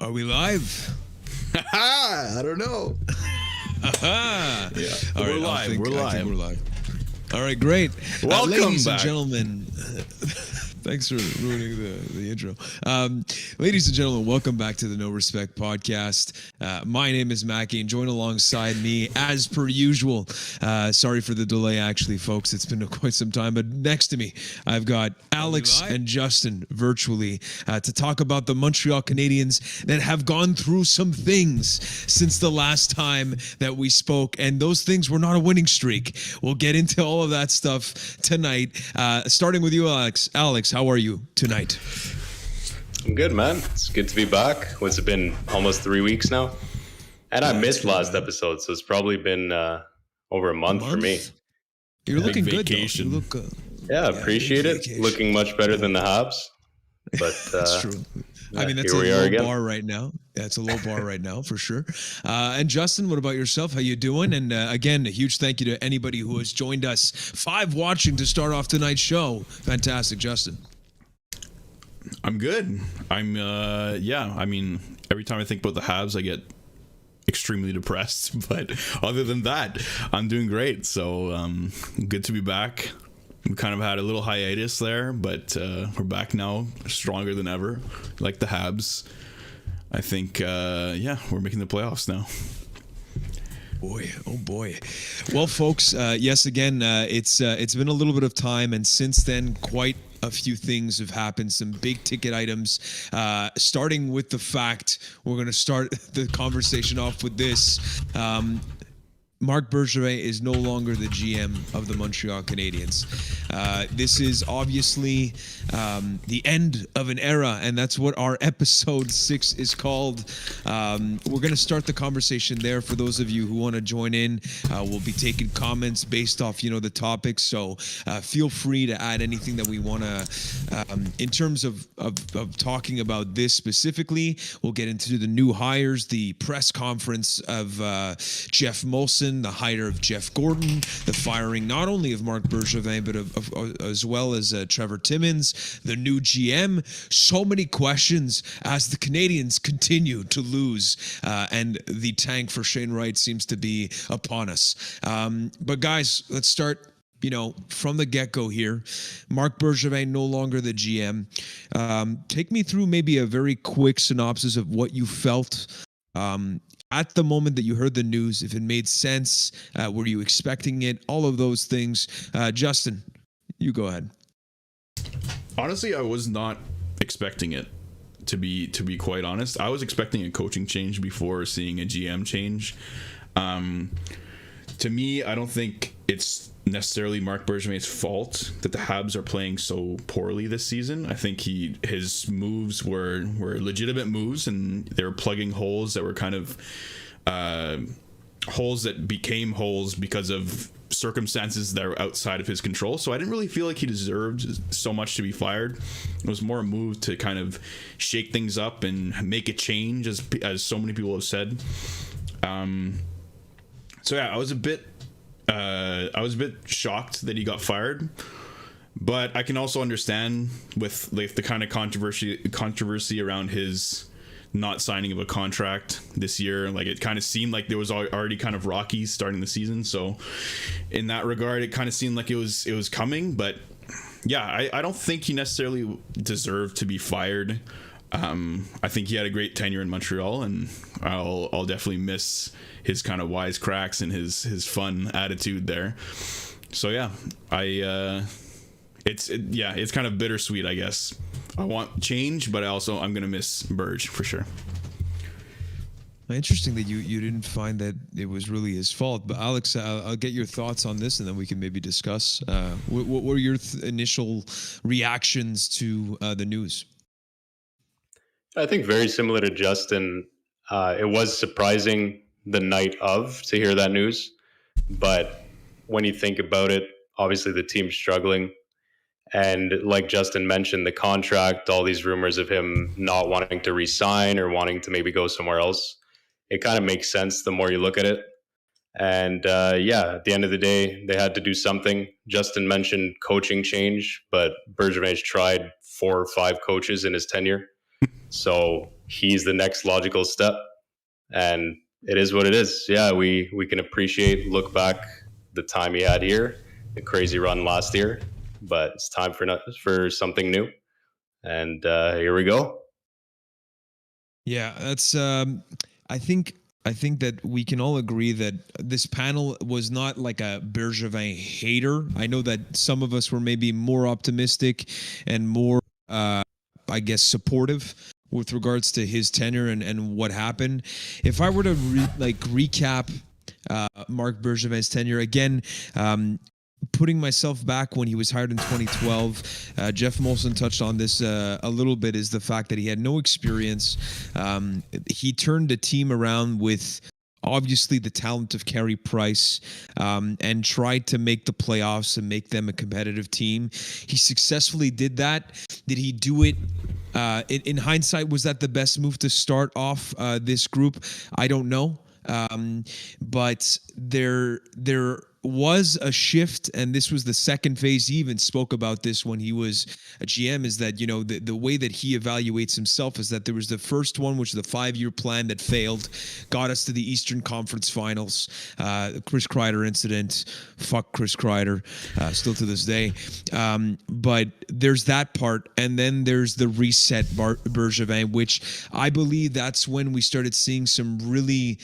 Are we live? I don't know. Yeah. All We're right, live. I think We're we're live. All right, great. Welcome ladies back. and gentlemen. Thanks for ruining the intro. Ladies and gentlemen, welcome back to the No Respect podcast. My name is Mackie, and join alongside me, as per usual. Sorry for the delay, actually, folks. It's been quite some time. But next to me, I've got Alex and Justin virtually to talk about the Montreal Canadiens that have gone through some things since the last time that we spoke. And those things were not a winning streak. We'll get into all of that stuff tonight. Starting with you, Alex. Alex, how are you tonight? I'm good, man. It's good to be back. What's it been? Almost 3 weeks now? And I missed last episode, so it's probably been over a month for me. You're looking good, though. vacation. You look Yeah, appreciate big it. vacation. Looking much better than the Habs. But That's true. I mean, that's here a we are low again. bar right now. Yeah, it's a low bar right now for sure. And Justin, what about yourself? How you doing? And again, a huge thank you to anybody who has joined us. 5 watching to start off tonight's show. Fantastic, Justin. I'm good. I'm I mean, every time I think about the Habs, I get extremely depressed. But other than that, I'm doing great. So good to be back. We kind of had a little hiatus there, but we're back now, stronger than ever, like the Habs. I think, we're making the playoffs now. Boy, oh boy. Well, folks, yes, again, it's been a little bit of time, and since then, quite a few things have happened, some big ticket items, starting with the fact we're going to start the conversation off with this. Marc Bergevin is no longer the GM of the Montreal Canadiens. This is obviously the end of an era, and that's what our episode 6 is called. We're going to start the conversation there. For those of you who want to join in, we'll be taking comments based off, the topics. So feel free to add anything that we want to, in terms of talking about this specifically. We'll get into the new hires, the press conference of Jeff Molson, the hire of Jeff Gordon, the firing not only of Marc Bergevin, but of as well as Trevor Timmins, the new GM. So many questions as the Canadiens continue to lose, and the tank for Shane Wright seems to be upon us. But guys, let's start from the get-go here. Marc Bergevin no longer the GM. Take me through maybe a very quick synopsis of what you felt at the moment that you heard the news, if it made sense, were you expecting it, all of those things. Justin, you go ahead. Honestly, I was not expecting it, to be quite honest. I was expecting a coaching change before seeing a GM change. To me, I don't think it's necessarily Marc Bergevin's fault that the Habs are playing so poorly this season. I think his moves were legitimate moves, and they were plugging holes that were kind of holes that became holes because of circumstances that are outside of his control. So I didn't really feel like he deserved so much to be fired. It was more a move to kind of shake things up and make a change, as so many people have said. So yeah, I was a bit shocked that he got fired, but I can also understand with like the kind of controversy around his not signing of a contract this year. Like, it kind of seemed like there was already kind of rocky starting the season. So in that regard, it kind of seemed like it was coming. But yeah, I don't think he necessarily deserved to be fired. I think he had a great tenure in Montreal, and I'll definitely miss his kind of wisecracks and his fun attitude there. So yeah, it's kind of bittersweet, I guess. I want change, but I'm gonna miss Berge for sure. Interesting that you didn't find that it was really his fault. But Alex, I'll get your thoughts on this, and then we can maybe discuss. What were your initial reactions to the news? I think very similar to Justin. It was surprising the night of to hear that news. But when you think about it, obviously the team's struggling. And like Justin mentioned, the contract, all these rumors of him not wanting to re-sign or wanting to maybe go somewhere else, it kind of makes sense the more you look at it. And at the end of the day, they had to do something. Justin mentioned coaching change, but Bergevin's tried 4 or 5 coaches in his tenure. So he's the next logical step. And it is what it is. Yeah, we can look back the time he had here, the crazy run last year, but it's time for something new. And here we go. Yeah, that's. I think that we can all agree that this panel was not like a Bergevin hater. I know that some of us were maybe more optimistic and more, I guess, supportive with regards to his tenure and what happened. If I were to recap Marc Bergevin's tenure again, putting myself back when he was hired in 2012, Jeff Molson touched on this a little bit, is the fact that he had no experience. He turned the team around with obviously the talent of Carey Price, and tried to make the playoffs and make them a competitive team. He successfully did that. Did he do it? In hindsight, was that the best move to start off this group? I don't know. But there was a shift, and this was the second phase. He even spoke about this when he was a GM, is that, the way that he evaluates himself is that there was the first one, which is the 5-year plan that failed, got us to the Eastern Conference Finals. Chris Kreider incident, fuck Chris Kreider, still to this day. But there's that part, and then there's the reset Bergevin, which I believe that's when we started seeing some really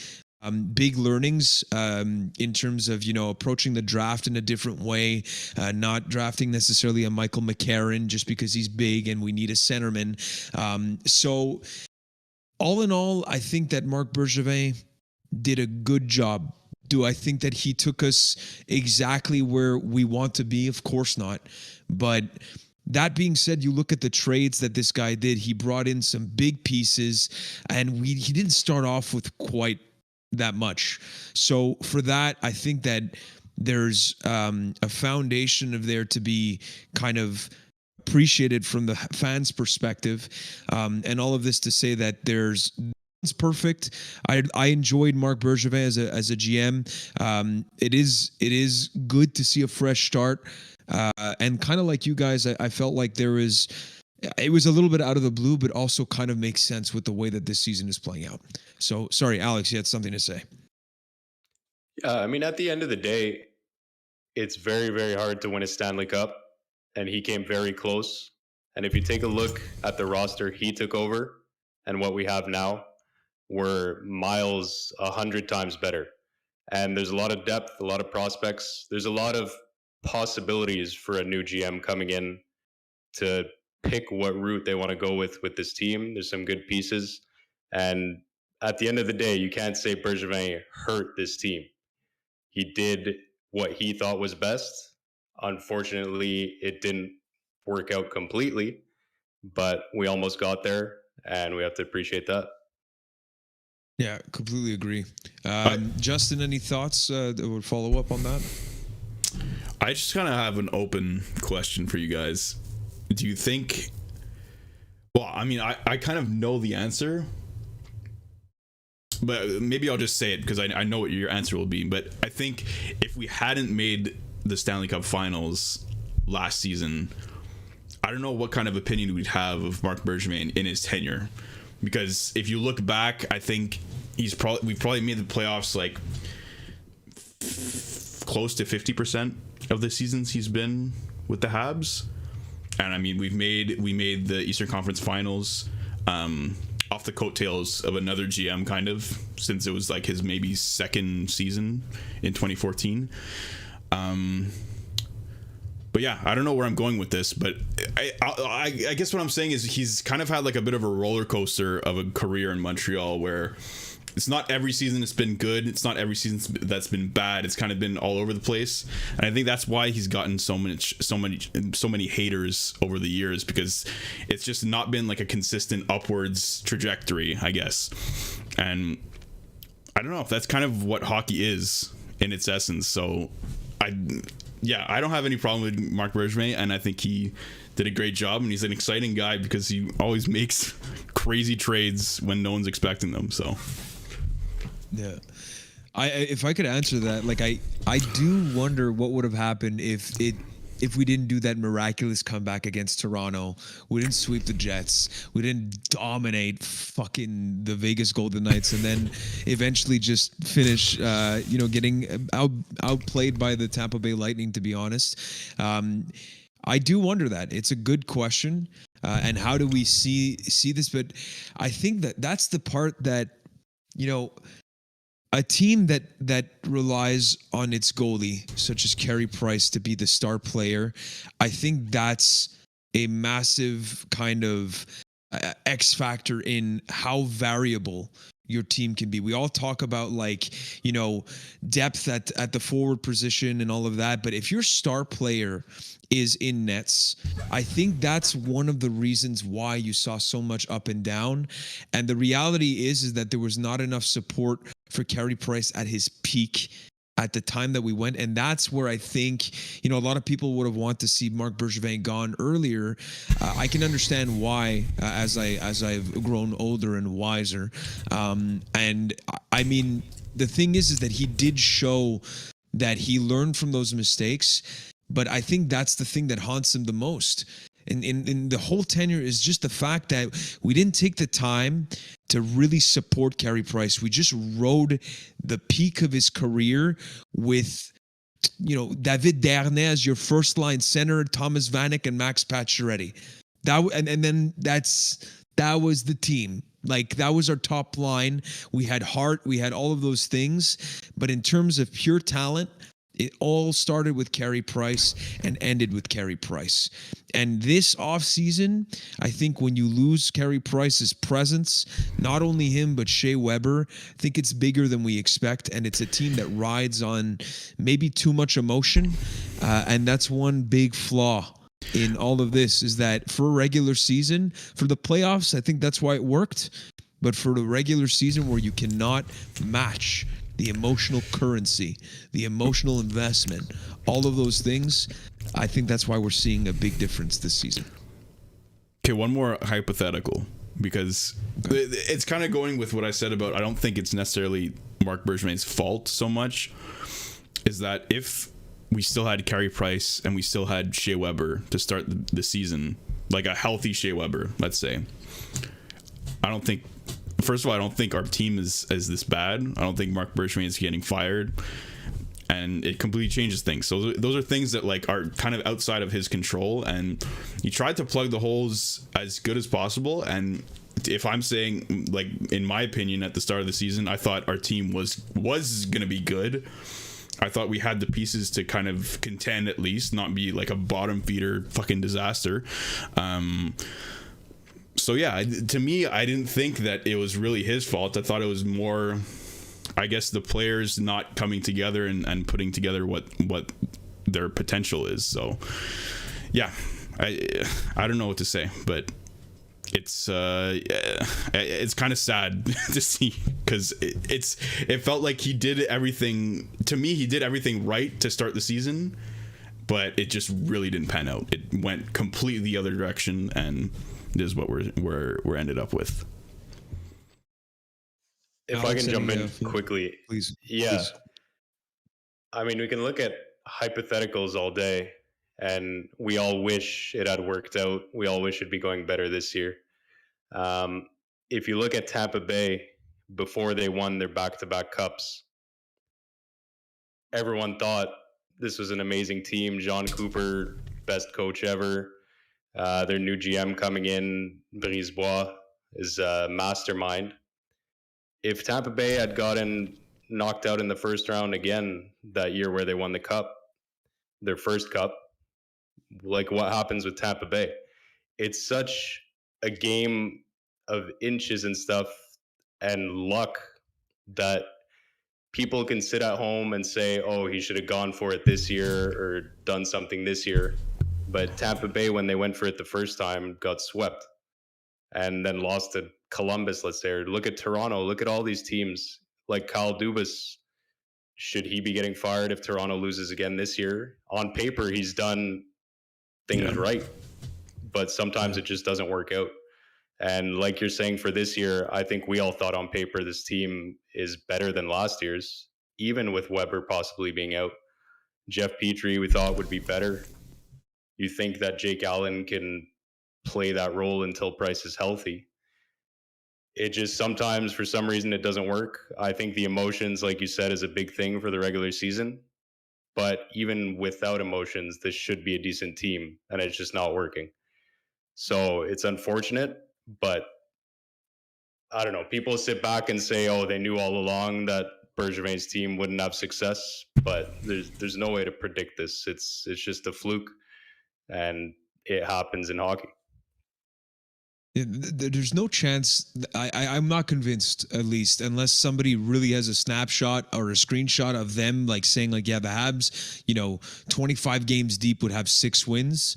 big learnings in terms of, approaching the draft in a different way, not drafting necessarily a Michael McCarron just because he's big and we need a centerman. So all in all, I think that Marc Bergevin did a good job. Do I think that he took us exactly where we want to be? Of course not. But that being said, you look at the trades that this guy did. He brought in some big pieces, and he didn't start off with quite that much. So for that, I think that there's a foundation of there to be kind of appreciated from the fans' perspective, and all of this to say that it's perfect. I enjoyed Marc Bergevin as a GM. It is good to see a fresh start, and kind of like you guys, I felt like it was a little bit out of the blue, but also kind of makes sense with the way that this season is playing out. So, sorry, Alex, you had something to say. I mean, at the end of the day, it's very, very hard to win a Stanley Cup, and he came very close. And if you take a look at the roster he took over and what we have now, we're miles 100 times better. And there's a lot of depth, a lot of prospects. There's a lot of possibilities for a new GM coming in to pick what route they want to go with this team. There's some good pieces. And at the end of the day, you can't say Bergevin hurt this team. He did what he thought was best. Unfortunately, it didn't work out completely, but we almost got there, and we have to appreciate that. Yeah, completely agree. Justin, any thoughts that would follow up on that? I just kind of have an open question for you guys. Do you think... Well, I mean, I kind of know the answer, but maybe I'll just say it because I know what your answer will be. But I think if we hadn't made the Stanley Cup Finals last season, I don't know what kind of opinion we'd have of Marc Bergevin in his tenure. Because if you look back, I think we've probably made the playoffs like close to 50% of the seasons he's been with the Habs. And I mean, we made the Eastern Conference Finals off the coattails of another GM, kind of, since it was like his maybe second season in 2014. But yeah, I don't know where I'm going with this, but I guess what I'm saying is he's kind of had like a bit of a roller coaster of a career in Montreal, where it's not every season it's been good, it's not every season that's been bad. It's kind of been all over the place, and I think that's why he's gotten so many haters over the years, because it's just not been like a consistent upwards trajectory, I guess. And I don't know if that's kind of what hockey is in its essence. So I don't have any problem with Marc Bergevin, and I think he did a great job, and he's an exciting guy because he always makes crazy trades when no one's expecting them. So yeah, if I could answer that, like I do wonder what would have happened if if we didn't do that miraculous comeback against Toronto, we didn't sweep the Jets, we didn't dominate fucking the Vegas Golden Knights, and then eventually just finish, getting outplayed by the Tampa Bay Lightning, to be honest. I do wonder that. It's a good question. And how do we see this? But I think that's the part that, a team that relies on its goalie, such as Carey Price, to be the star player, I think that's a massive kind of X factor in how variable your team can be. We all talk about depth at the forward position and all of that, but if your star player is in nets, I think that's one of the reasons why you saw so much up and down. And the reality is that there was not enough support for Carey Price at his peak at the time that we went. And that's where I think, a lot of people would have wanted to see Marc Bergevin gone earlier. I can understand why, as I've grown older and wiser. And I mean, the thing is that he did show that he learned from those mistakes. But I think that's the thing that haunts him the most. In the whole tenure is just the fact that we didn't take the time to really support Carey Price. We just rode the peak of his career with, David Dernay as your first line center, Thomas Vanek and Max Pacioretty. That was the team. Like, that was our top line. We had heart, we had all of those things. But in terms of pure talent, it all started with Carey Price and ended with Carey Price. And this offseason, I think when you lose Carey Price's presence, not only him, but Shea Weber, I think it's bigger than we expect. And it's a team that rides on maybe too much emotion. And that's one big flaw in all of this, is that for a regular season, for the playoffs, I think that's why it worked. But for the regular season where you cannot match the emotional currency, the emotional investment, all of those things, I think that's why we're seeing a big difference this season. Okay, one more hypothetical, because it's kind of going with what I said about, I don't think it's necessarily Marc Bergevin's fault so much, is that if we still had Carey Price and we still had Shea Weber to start the season, like a healthy Shea Weber, let's say, first of all, I don't think our team is this bad. I don't think Marc Bergevin is getting fired, and it completely changes things. So those are things that are kind of outside of his control, and he tried to plug the holes as good as possible. And if I'm saying, in my opinion, at the start of the season, I thought our team was going to be good. I thought we had the pieces to kind of contend, at least, not be like a bottom feeder fucking disaster. So yeah, to me, I didn't think that it was really his fault. I thought it was more, I guess, the players not coming together and putting together what their potential is. So yeah, I don't know what to say, but it's kind of sad to see, because it felt like he did everything. To me, he did everything right to start the season, but it just really didn't pan out. It went completely the other direction, and this is what we're ended up with. If I can jump in quickly, please. Yeah, please. I mean, we can look at hypotheticals all day, and we all wish it had worked out. We all wish it'd be going better this year. If you look at Tampa Bay before they won their back-to-back cups, everyone thought this was an amazing team. John Cooper, best coach ever. Their new GM coming in, Brisebois, is a mastermind. If Tampa Bay had gotten knocked out in the first round again that year where they won the cup, their first cup, what happens with Tampa Bay? It's such a game of inches and stuff and luck that people can sit at home and say, oh, he should have gone for it this year or done something this year. But Tampa Bay, when they went for it the first time, got swept and then lost to Columbus, let's say. Or look at Toronto. Look at all these teams like Kyle Dubas. Should he be getting fired if Toronto loses again this year? On paper, he's done things right, but sometimes it just doesn't work out. And like you're saying, for this year, I think we all thought on paper this team is better than last year's, even with Weber possibly being out. Jeff Petrie, we thought would be better. you think that Jake Allen can play that role until Price is healthy. It just sometimes, for some reason, it doesn't work. I think the emotions, like you said, is a big thing for the regular season. But even without emotions, this should be a decent team, and it's just not working. So it's unfortunate, but I don't know. People sit back and say, "Oh, they knew all along that Bergevin's team wouldn't have success," but there's no way to predict this. It's just a fluke, and it happens in hockey. There's no chance. I'm not convinced, at least, unless somebody really has a snapshot or a screenshot of them, like saying, like, yeah, the Habs, 25 games deep would have 6 wins.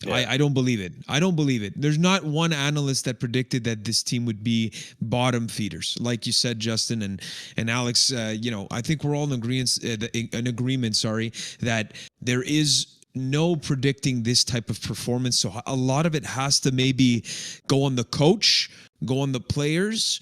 Yeah. I don't believe it. I don't believe it. There's not one analyst that predicted that this team would be bottom feeders, like you said, Justin and Alex. I think we're all in agreement. Sorry, that there is no predicting this type of performance. So a lot of it has to maybe go on the coach, go on the players.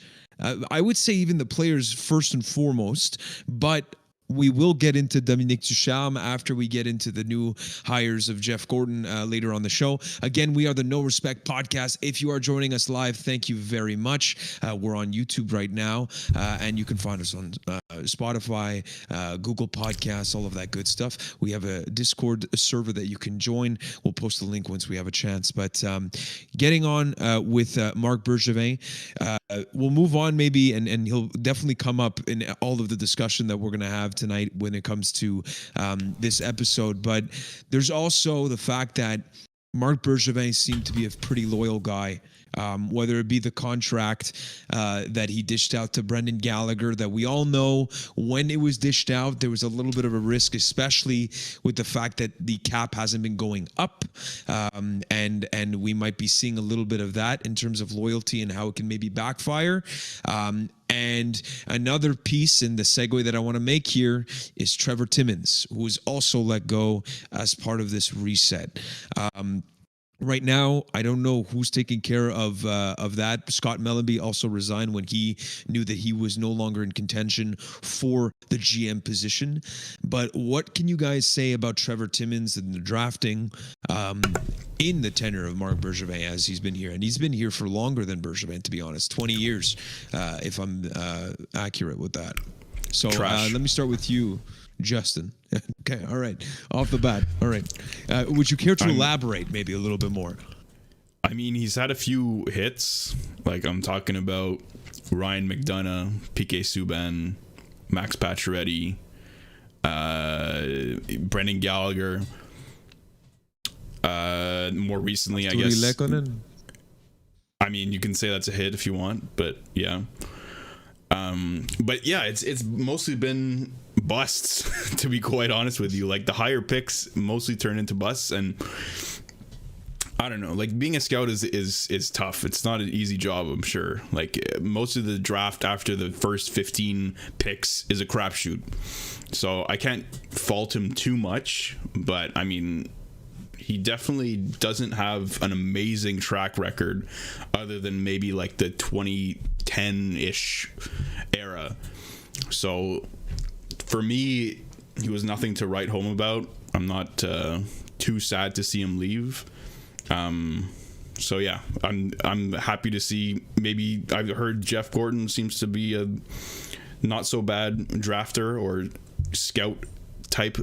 I would say even the players first and foremost, but we will get into Dominique Ducharme after we get into the new hires of Jeff Gordon later on the show. Again, we are the No Respect Podcast. If you are joining us live, thank you very much. We're on YouTube right now, and you can find us on Spotify, Google Podcasts, all of that good stuff. We have a Discord server that you can join. We'll post the link once we have a chance. But getting on with Marc Bergevin, we'll move on maybe, and he'll definitely come up in all of the discussion that we're going to have tonight when it comes to this episode. But there's also the fact that Marc Bergevin seemed to be a pretty loyal guy, whether it be the contract that he dished out to Brendan Gallagher, that we all know when it was dished out, there was a little bit of a risk, especially with the fact that the cap hasn't been going up. And we might be seeing a little bit of that in terms of loyalty and how it can maybe backfire. And another piece in the segue that I want to make here is Trevor Timmins, who was also let go as part of this reset. Right now, I don't know who's taking care of that. Scott Mellanby also resigned when he knew that he was no longer in contention for the GM position. But what can you guys say about Trevor Timmins and the drafting in the tenure of Marc Bergevin as he's been here? And he's been here for longer than Bergevin, to be honest, 20 years, if I'm accurate with that. So let me start with you, Justin. Okay, all right. Off the bat. All right. Would you care to elaborate maybe a little bit more? I mean, he's had a few hits. Like, I'm talking about Ryan McDonough, PK Subban, Max Pacioretty, Brendan Gallagher. More recently, I guess. Lekkonen? I mean, you can say that's a hit if you want, but yeah. But yeah, it's mostly been busts, to be quite honest with you. Like, the higher picks mostly turn into busts, and I don't know, like, being a scout is tough. It's not an easy job, I'm sure. Like, most of the draft after the first 15 picks is a crapshoot, so I can't fault him too much. But I mean, he definitely doesn't have an amazing track record other than maybe like the 2010-ish era. So for me, he was nothing to write home about. I'm not too sad to see him leave. So yeah, I'm happy to see. Maybe I've heard Jeff Gordon seems to be a not so bad drafter or scout type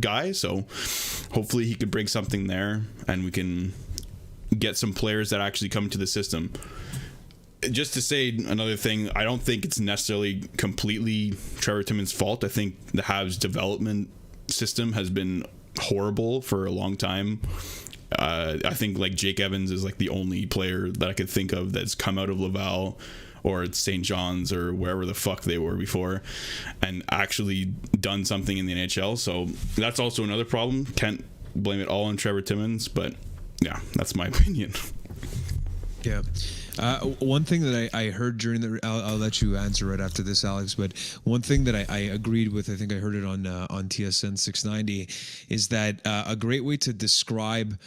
guy, so hopefully he could bring something there and we can get some players that actually come to the system. Just to say another thing, I don't think it's necessarily completely Trevor Timmins' fault. I think the Habs development system has been horrible for a long time. I think like Jake Evans is like the only player that I could think of that's come out of Laval or St. John's or wherever the fuck they were before and actually done something in the NHL. So that's also another problem. Can't blame it all on Trevor Timmins, but yeah, that's my opinion. Yeah. One thing that I heard during I'll let you answer right after this, Alex, but one thing that I agreed with, I think I heard it on TSN 690, is that a great way to describe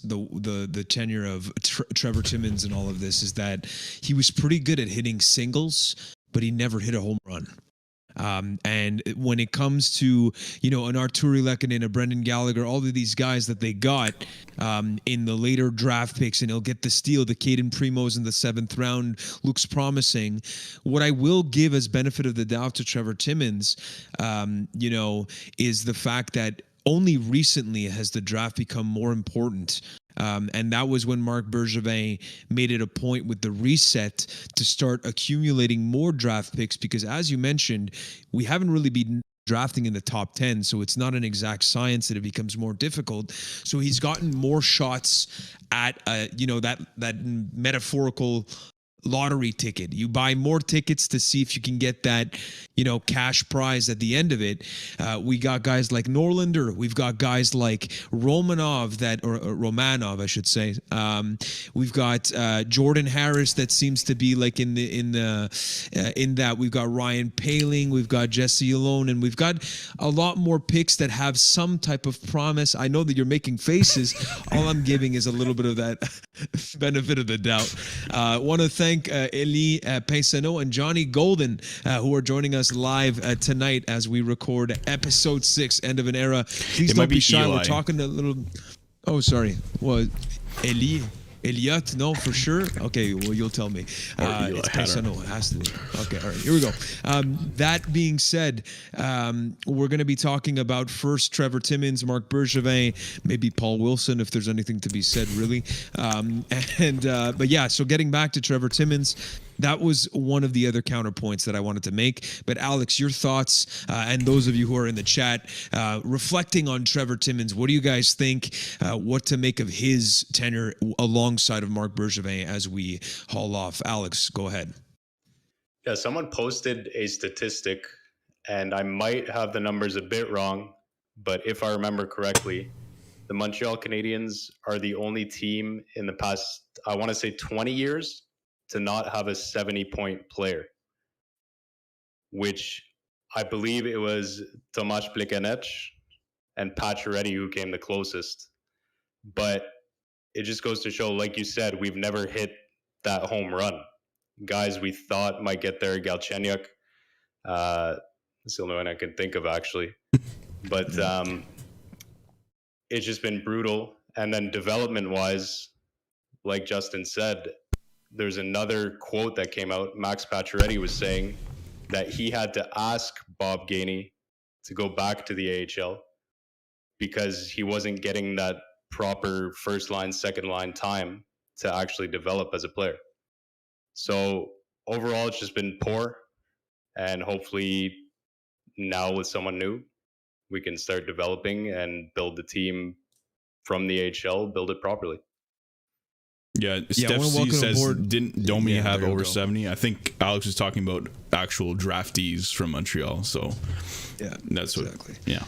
the tenure of Trevor Timmins and all of this is that he was pretty good at hitting singles, but he never hit a home run. And when it comes to, you know, an Arturi Lehkonen, a Brendan Gallagher, all of these guys that they got in the later draft picks, and he'll get the steal, the Caden Primos in the 7th round looks promising. What I will give as benefit of the doubt to Trevor Timmins, you know, is the fact that only recently has the draft become more important. And that was when Marc Bergevin made it a point with the reset to start accumulating more draft picks, because as you mentioned, we haven't really been drafting in the top 10, so it's not an exact science that it becomes more difficult. So he's gotten more shots at you know, that metaphorical lottery ticket. You buy more tickets to see if you can get that, you know, cash prize at the end of it. We got guys like Norlinder. We've got guys like Romanov, or Romanov, I should say. We've got Jordan Harris that seems to be like in that. We've got Ryan Paling. We've got Jesse Alone, and we've got a lot more picks that have some type of promise. I know that you're making faces. All I'm giving is a little bit of that benefit of the doubt. Want to thank Elie Pinsonneau and Johnny Golden, who are joining us live tonight as we record episode 6, End of an Era. Please don't be shy. Eli. We're talking a little. Oh, sorry. Well, Elliot, no, for sure. Okay, well, you'll tell me. It's Pinsonneau. It has to be. Okay, all right, here we go. That being said, we're going to be talking about first Trevor Timmins, Marc Bergevin, maybe Paul Wilson, if there's anything to be said, really. But yeah, so getting back to Trevor Timmins, that was one of the other counterpoints that I wanted to make. But Alex, your thoughts, and those of you who are in the chat, reflecting on Trevor Timmins, what do you guys think? What to make of his tenure alongside of Marc Bergevin as we haul off? Alex, go ahead. Yeah, someone posted a statistic, and I might have the numbers a bit wrong, but if I remember correctly, the Montreal Canadiens are the only team in the past, I want to say 20 years, to not have a 70-point player, which I believe it was Tomas Plekanec and Pacioretty who came the closest. But it just goes to show, like you said, we've never hit that home run. Guys we thought might get there, Galchenyuk, that's the only one I can think of, actually. But it's just been brutal. And then development-wise, like Justin said, there's another quote that came out. Max Pacioretty was saying that he had to ask Bob Gainey to go back to the AHL because he wasn't getting that proper first line, second line time to actually develop as a player. So overall, it's just been poor. And hopefully now with someone new, we can start developing and build the team from the AHL, build it properly. Yeah, Steph C says, didn't Domi have over 70? I think Alex was talking about actual draftees from Montreal. So yeah, that's exactly. Yeah.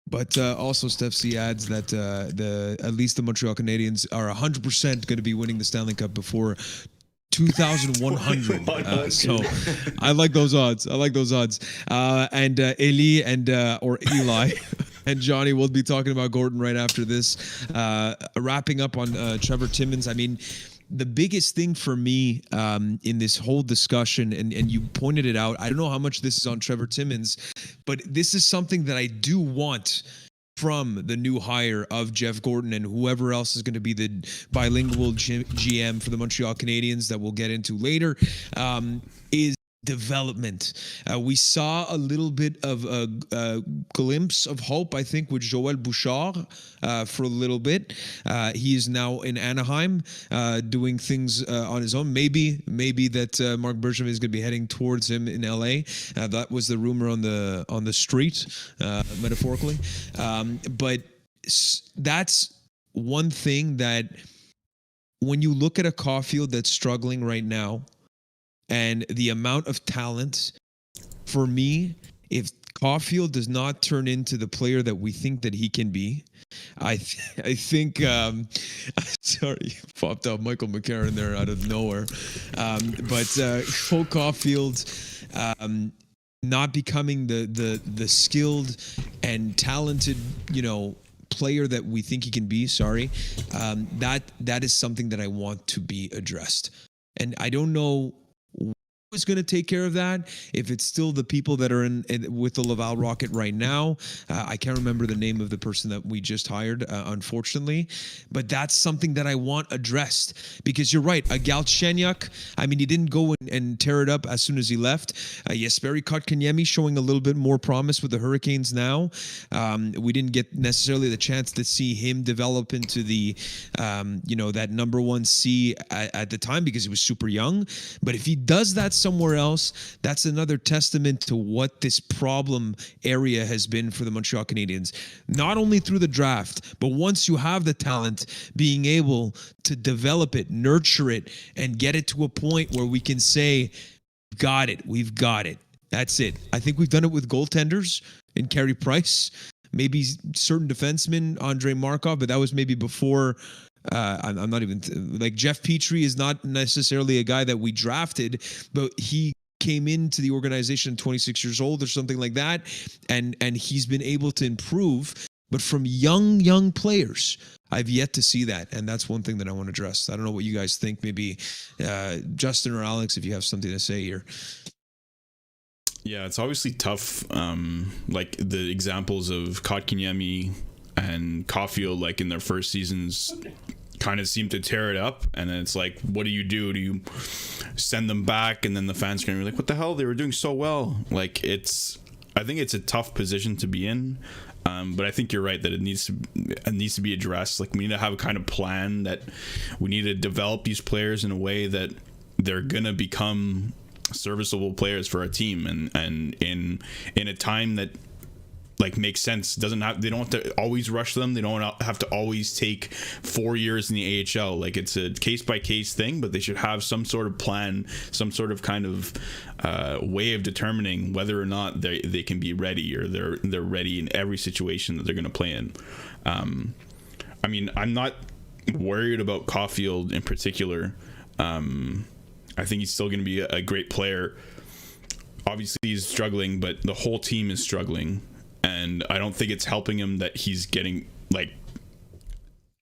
But also, Steph C adds that at least the Montreal Canadiens are 100% going to be winning the Stanley Cup before 2,100. So I like those odds. And Eli or Eli and Johnny will be talking about Gordon right after this. Wrapping up on Trevor Timmins. I mean, the biggest thing for me in this whole discussion, and you pointed it out, I don't know how much this is on Trevor Timmins, but this is something that I do want from the new hire of Jeff Gordon and whoever else is going to be the bilingual GM for the Montreal Canadiens that we'll get into later, is development. We saw a little bit of a glimpse of hope, I think, with Joël Bouchard for a little bit. He is now in Anaheim doing things on his own. Maybe that Marc Bergevin is going to be heading towards him in LA. That was the rumor on the street, metaphorically. But that's one thing that when you look at a Caulfield that's struggling right now, and the amount of talent, for me, if Caulfield does not turn into the player that we think that he can be, I think, sorry, popped out Michael McCarron there out of nowhere. But Cole Caulfield not becoming the skilled and talented, player that we think he can be, that is something that I want to be addressed. And I don't know is going to take care of that. If it's still the people that are in with the Laval Rocket right now, I can't remember the name of the person that we just hired, unfortunately, but that's something that I want addressed, because you're right. Galchenyuk, I mean, he didn't go and tear it up as soon as he left. Jesperi Kotkaniemi showing a little bit more promise with the Hurricanes now. We didn't get necessarily the chance to see him develop into the, that number 1 C at the time, because he was super young. But if he does that somewhere else, that's another testament to what this problem area has been for the Montreal Canadiens. Not only through the draft, but once you have the talent, being able to develop it, nurture it, and get it to a point where we can say, we've got it. That's it. I think we've done it with goaltenders in Carey Price, maybe certain defensemen, Andrei Markov, but that was maybe before. I'm not even like Jeff Petrie is not necessarily a guy that we drafted, but he came into the organization 26 years old or something like that, and he's been able to improve. But from young players, I've yet to see that, and that's one thing that I want to address. I don't know what you guys think. Maybe Justin or Alex, if you have something to say here. Yeah, it's obviously tough. Like the examples of Kotkaniemi and Caulfield, like in their first seasons, kind of seem to tear it up, and then it's like, what do? Do you send them back? And then the fans are gonna be like, what the hell, they were doing so well. Like, I think it's a tough position to be in, but I think you're right that it needs to be addressed. Like, we need to have a kind of plan that we need to develop these players in a way that they're gonna become serviceable players for our team, and in a time that like makes sense. They don't have to always rush them. They don't have to always take 4 years in the AHL. Like, it's a case by case thing, but they should have some sort of plan, some sort of kind of way of determining whether or not they can be ready, or they're ready in every situation that they're going to play in. I mean, I'm not worried about Caulfield in particular. I think he's still going to be a great player. Obviously, he's struggling, but the whole team is struggling. And I don't think it's helping him that he's getting like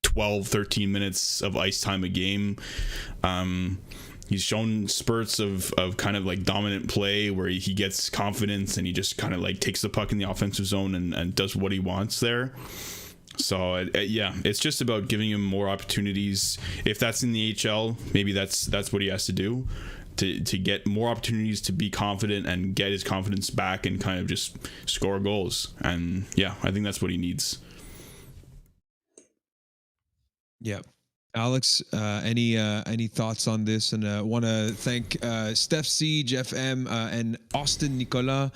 12, 13 minutes of ice time a game. He's shown spurts of kind of like dominant play where he gets confidence and he just kind of like takes the puck in the offensive zone and does what he wants there. So yeah, it's just about giving him more opportunities. If that's in the AHL, maybe that's what he has to do. To get more opportunities to be confident and get his confidence back and kind of just score goals. And yeah, I think that's what he needs. Yeah. Alex, any thoughts on this? And I want to thank Steph C, Jeff M, and Austin Nicolas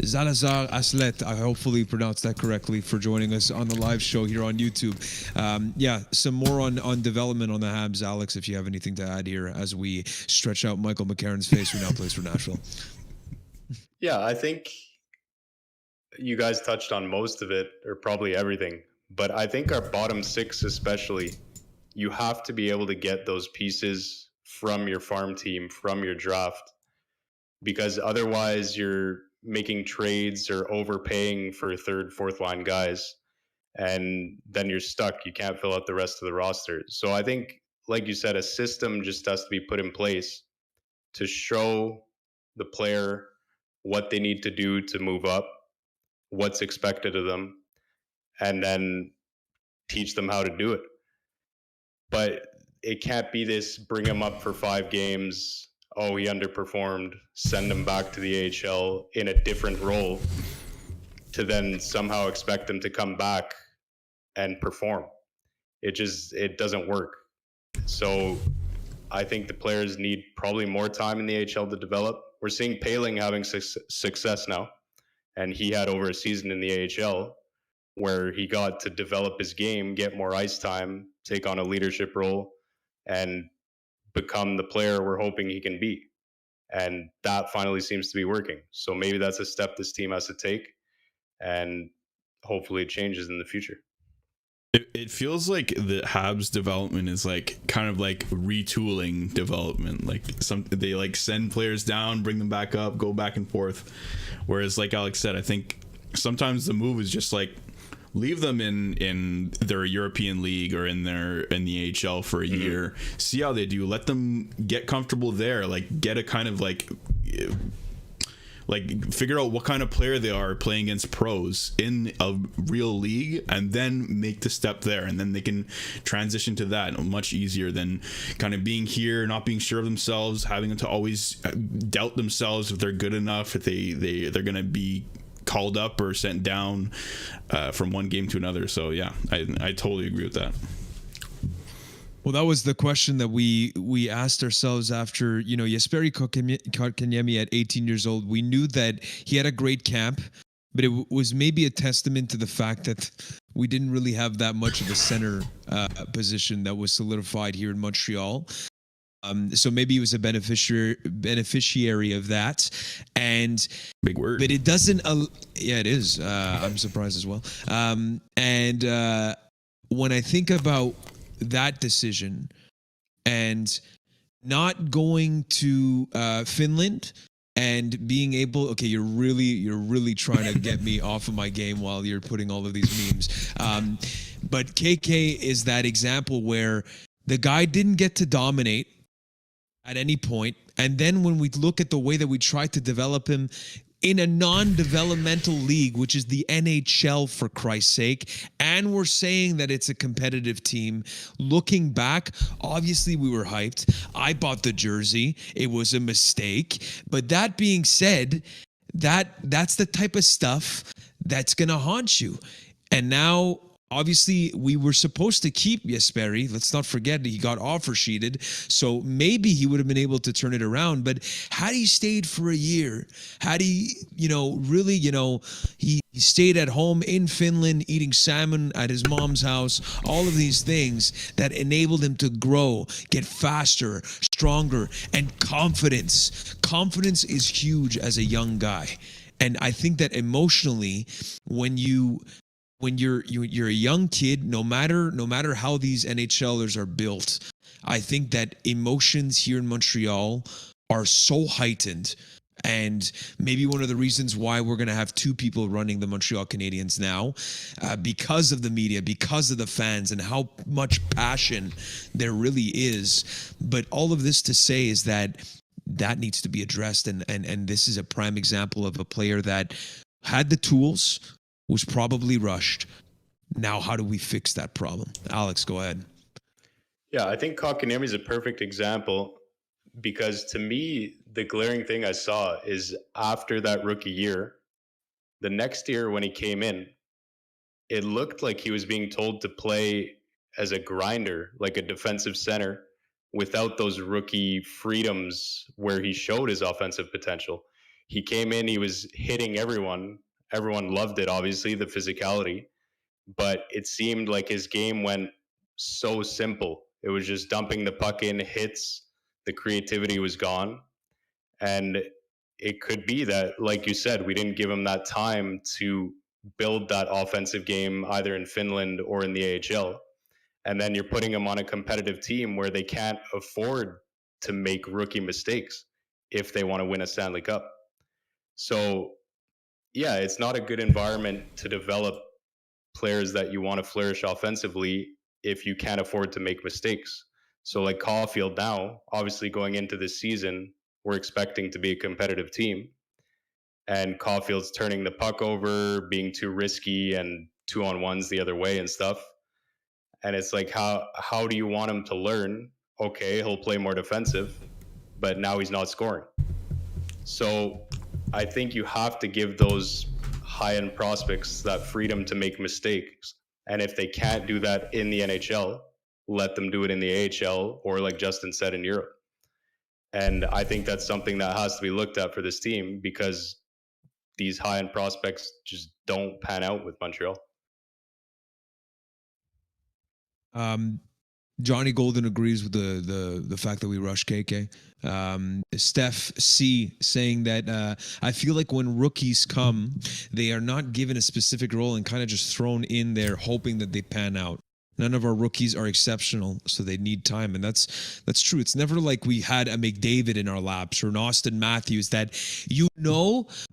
Zalazar Aslet, I hopefully pronounced that correctly, for joining us on the live show here on YouTube. Yeah, some more on development on the Habs. Alex, if you have anything to add here as we stretch out Michael McCarron's face, who now plays for Nashville. Yeah, I think you guys touched on most of it, or probably everything. But I think our bottom 6 especially, you have to be able to get those pieces from your farm team, from your draft, because otherwise you're making trades or overpaying for third, fourth line guys, and then you're stuck. You can't fill out the rest of the roster. So I think, like you said, a system just has to be put in place to show the player what they need to do to move up, what's expected of them, and then teach them how to do it. But it can't be this bring him up for 5 games, oh, he underperformed, send him back to the AHL in a different role, to then somehow expect him to come back and perform. It doesn't work. So I think the players need probably more time in the AHL to develop. We're seeing Poehling having success now, and he had over a season in the AHL where he got to develop his game, get more ice time, take on a leadership role, and become the player we're hoping he can be. And that finally seems to be working. So maybe that's a step this team has to take, and hopefully it changes in the future. It feels like the Habs development is like kind of like retooling development. Like they like send players down, bring them back up, go back and forth. Whereas, like Alex said, I think sometimes the move is just like leave them in their European league or in the AHL for a year, see how they do, let them get comfortable there, like get a kind of like like figure out what kind of player they are playing against pros in a real league, and then make the step there, and then they can transition to that much easier than kind of being here, not being sure of themselves, having to always doubt themselves if they're good enough, if they're gonna be called up or sent down from one game to another. So yeah, I totally agree with that. Well, that was the question that we asked ourselves after, Jesperi Kotkaniemi at 18 years old. We knew that he had a great camp, but it was maybe a testament to the fact that we didn't really have that much of a center position that was solidified here in Montreal. So maybe he was a beneficiary of that. And big word, but it doesn't. Yeah, it is. I'm surprised as well. And when I think about that decision and not going to Finland and being able, okay, you're really trying to get me off of my game while you're putting all of these memes. But KK is that example where the guy didn't get to dominate at any point. And then when we look at the way that we tried to develop him in a non-developmental league, which is the NHL, for Christ's sake, and we're saying that it's a competitive team. Looking back, obviously we were hyped. I bought the jersey. It was a mistake. But that being said, that's the type of stuff that's going to haunt you. And now, obviously, we were supposed to keep Jesperi. Let's not forget he got offer sheeted. So maybe he would have been able to turn it around. But had he stayed for a year, had he, really, he stayed at home in Finland eating salmon at his mom's house, all of these things that enabled him to grow, get faster, stronger, and confidence. Confidence is huge as a young guy. And I think that emotionally, when you're a young kid, no matter how these NHLers are built, I think that emotions here in Montreal are so heightened. And maybe one of the reasons why we're going to have two people running the Montreal Canadiens now, because of the media, because of the fans, and how much passion there really is. But all of this to say is that needs to be addressed. And this is a prime example of a player that had the tools, was probably rushed. Now, how do we fix that problem? Alex, go ahead. Yeah, I think Kotkaniemi is a perfect example because to me, the glaring thing I saw is after that rookie year, the next year when he came in, it looked like he was being told to play as a grinder, like a defensive center, without those rookie freedoms where he showed his offensive potential. He came in, he was hitting everyone. Everyone loved it, obviously, the physicality. But it seemed like his game went so simple. It was just dumping the puck in, hits, the creativity was gone. And it could be that, like you said, we didn't give him that time to build that offensive game either in Finland or in the AHL. And then you're putting him on a competitive team where they can't afford to make rookie mistakes if they want to win a Stanley Cup. So, yeah, it's not a good environment to develop players that you want to flourish offensively if you can't afford to make mistakes. So like Caulfield now, obviously going into this season, we're expecting to be a competitive team. And Caulfield's turning the puck over, being too risky and 2-on-1s the other way and stuff. And it's like, how do you want him to learn? Okay, he'll play more defensive, but now he's not scoring. So I think you have to give those high-end prospects that freedom to make mistakes. And if they can't do that in the NHL, let them do it in the AHL or, like Justin said, in Europe. And I think that's something that has to be looked at for this team because these high-end prospects just don't pan out with Montreal. Johnny Golden agrees with the fact that we rush KK. Steph C saying that I feel like when rookies come, they are not given a specific role and kind of just thrown in there hoping that they pan out. None of our rookies are exceptional, so they need time, and that's true. It's never like we had a McDavid in our laps or an Austin Matthews that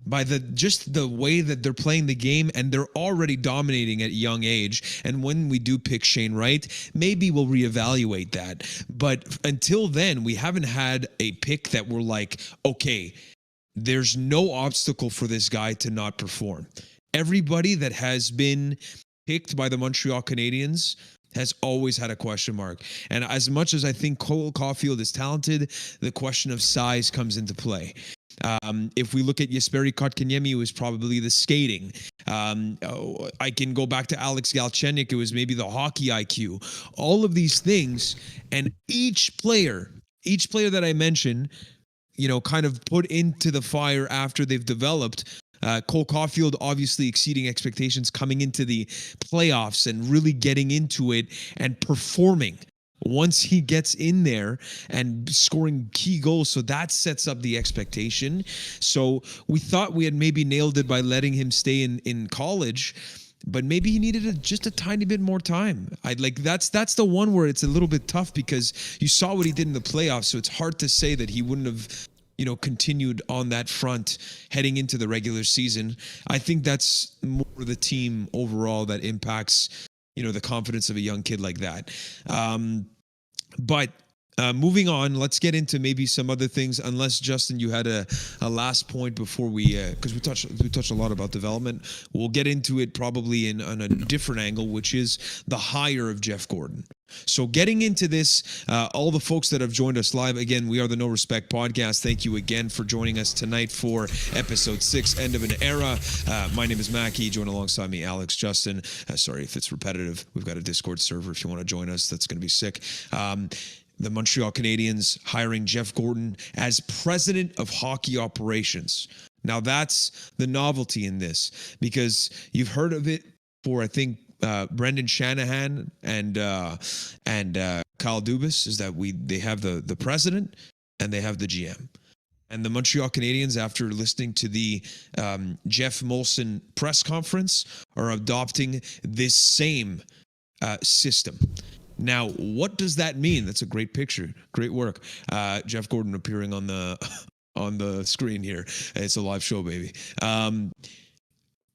by just the way that they're playing the game, and they're already dominating at a young age. And when we do pick Shane Wright, maybe we'll reevaluate that. But until then, we haven't had a pick that we're like, okay, there's no obstacle for this guy to not perform. Everybody that has been picked by the Montreal Canadiens has always had a question mark. And as much as I think Cole Caulfield is talented, the question of size comes into play. If we look at Jesperi Kotkaniemi, it was probably the skating. I can go back to Alex Galchenyuk. It was maybe the hockey IQ. All of these things, and each player that I mentioned, kind of put into the fire after they've developed. Cole Caulfield obviously exceeding expectations coming into the playoffs and really getting into it and performing once he gets in there and scoring key goals. So that sets up the expectation. So we thought we had maybe nailed it by letting him stay in college, but maybe he needed just a tiny bit more time. That's the one where it's a little bit tough because you saw what he did in the playoffs. So it's hard to say that he wouldn't have continued on that front heading into the regular season. I think that's more the team overall that impacts, the confidence of a young kid like that. But moving on, let's get into maybe some other things. Unless Justin, you had a last point before we, because we touched a lot about development. We'll get into it probably on a different angle, which is the hire of Jeff Gordon. So getting into this, all the folks that have joined us live, again, we are the No Respect Podcast. Thank you again for joining us tonight for episode 6, End of an Era. My name is Mackie. Join alongside me, Alex, Justin. Sorry if it's repetitive. We've got a Discord server if you want to join us. That's going to be sick. The Montreal Canadiens hiring Jeff Gordon as president of hockey operations. Now that's the novelty in this, because you've heard of it for, I think, Brendan Shanahan and Kyle Dubas, is that they have the president and they have the GM. And the Montreal Canadiens, after listening to the Jeff Molson press conference, are adopting this same system. Now, what does that mean? That's a great picture. Great work. Jeff Gordon appearing on the screen here. It's a live show, baby.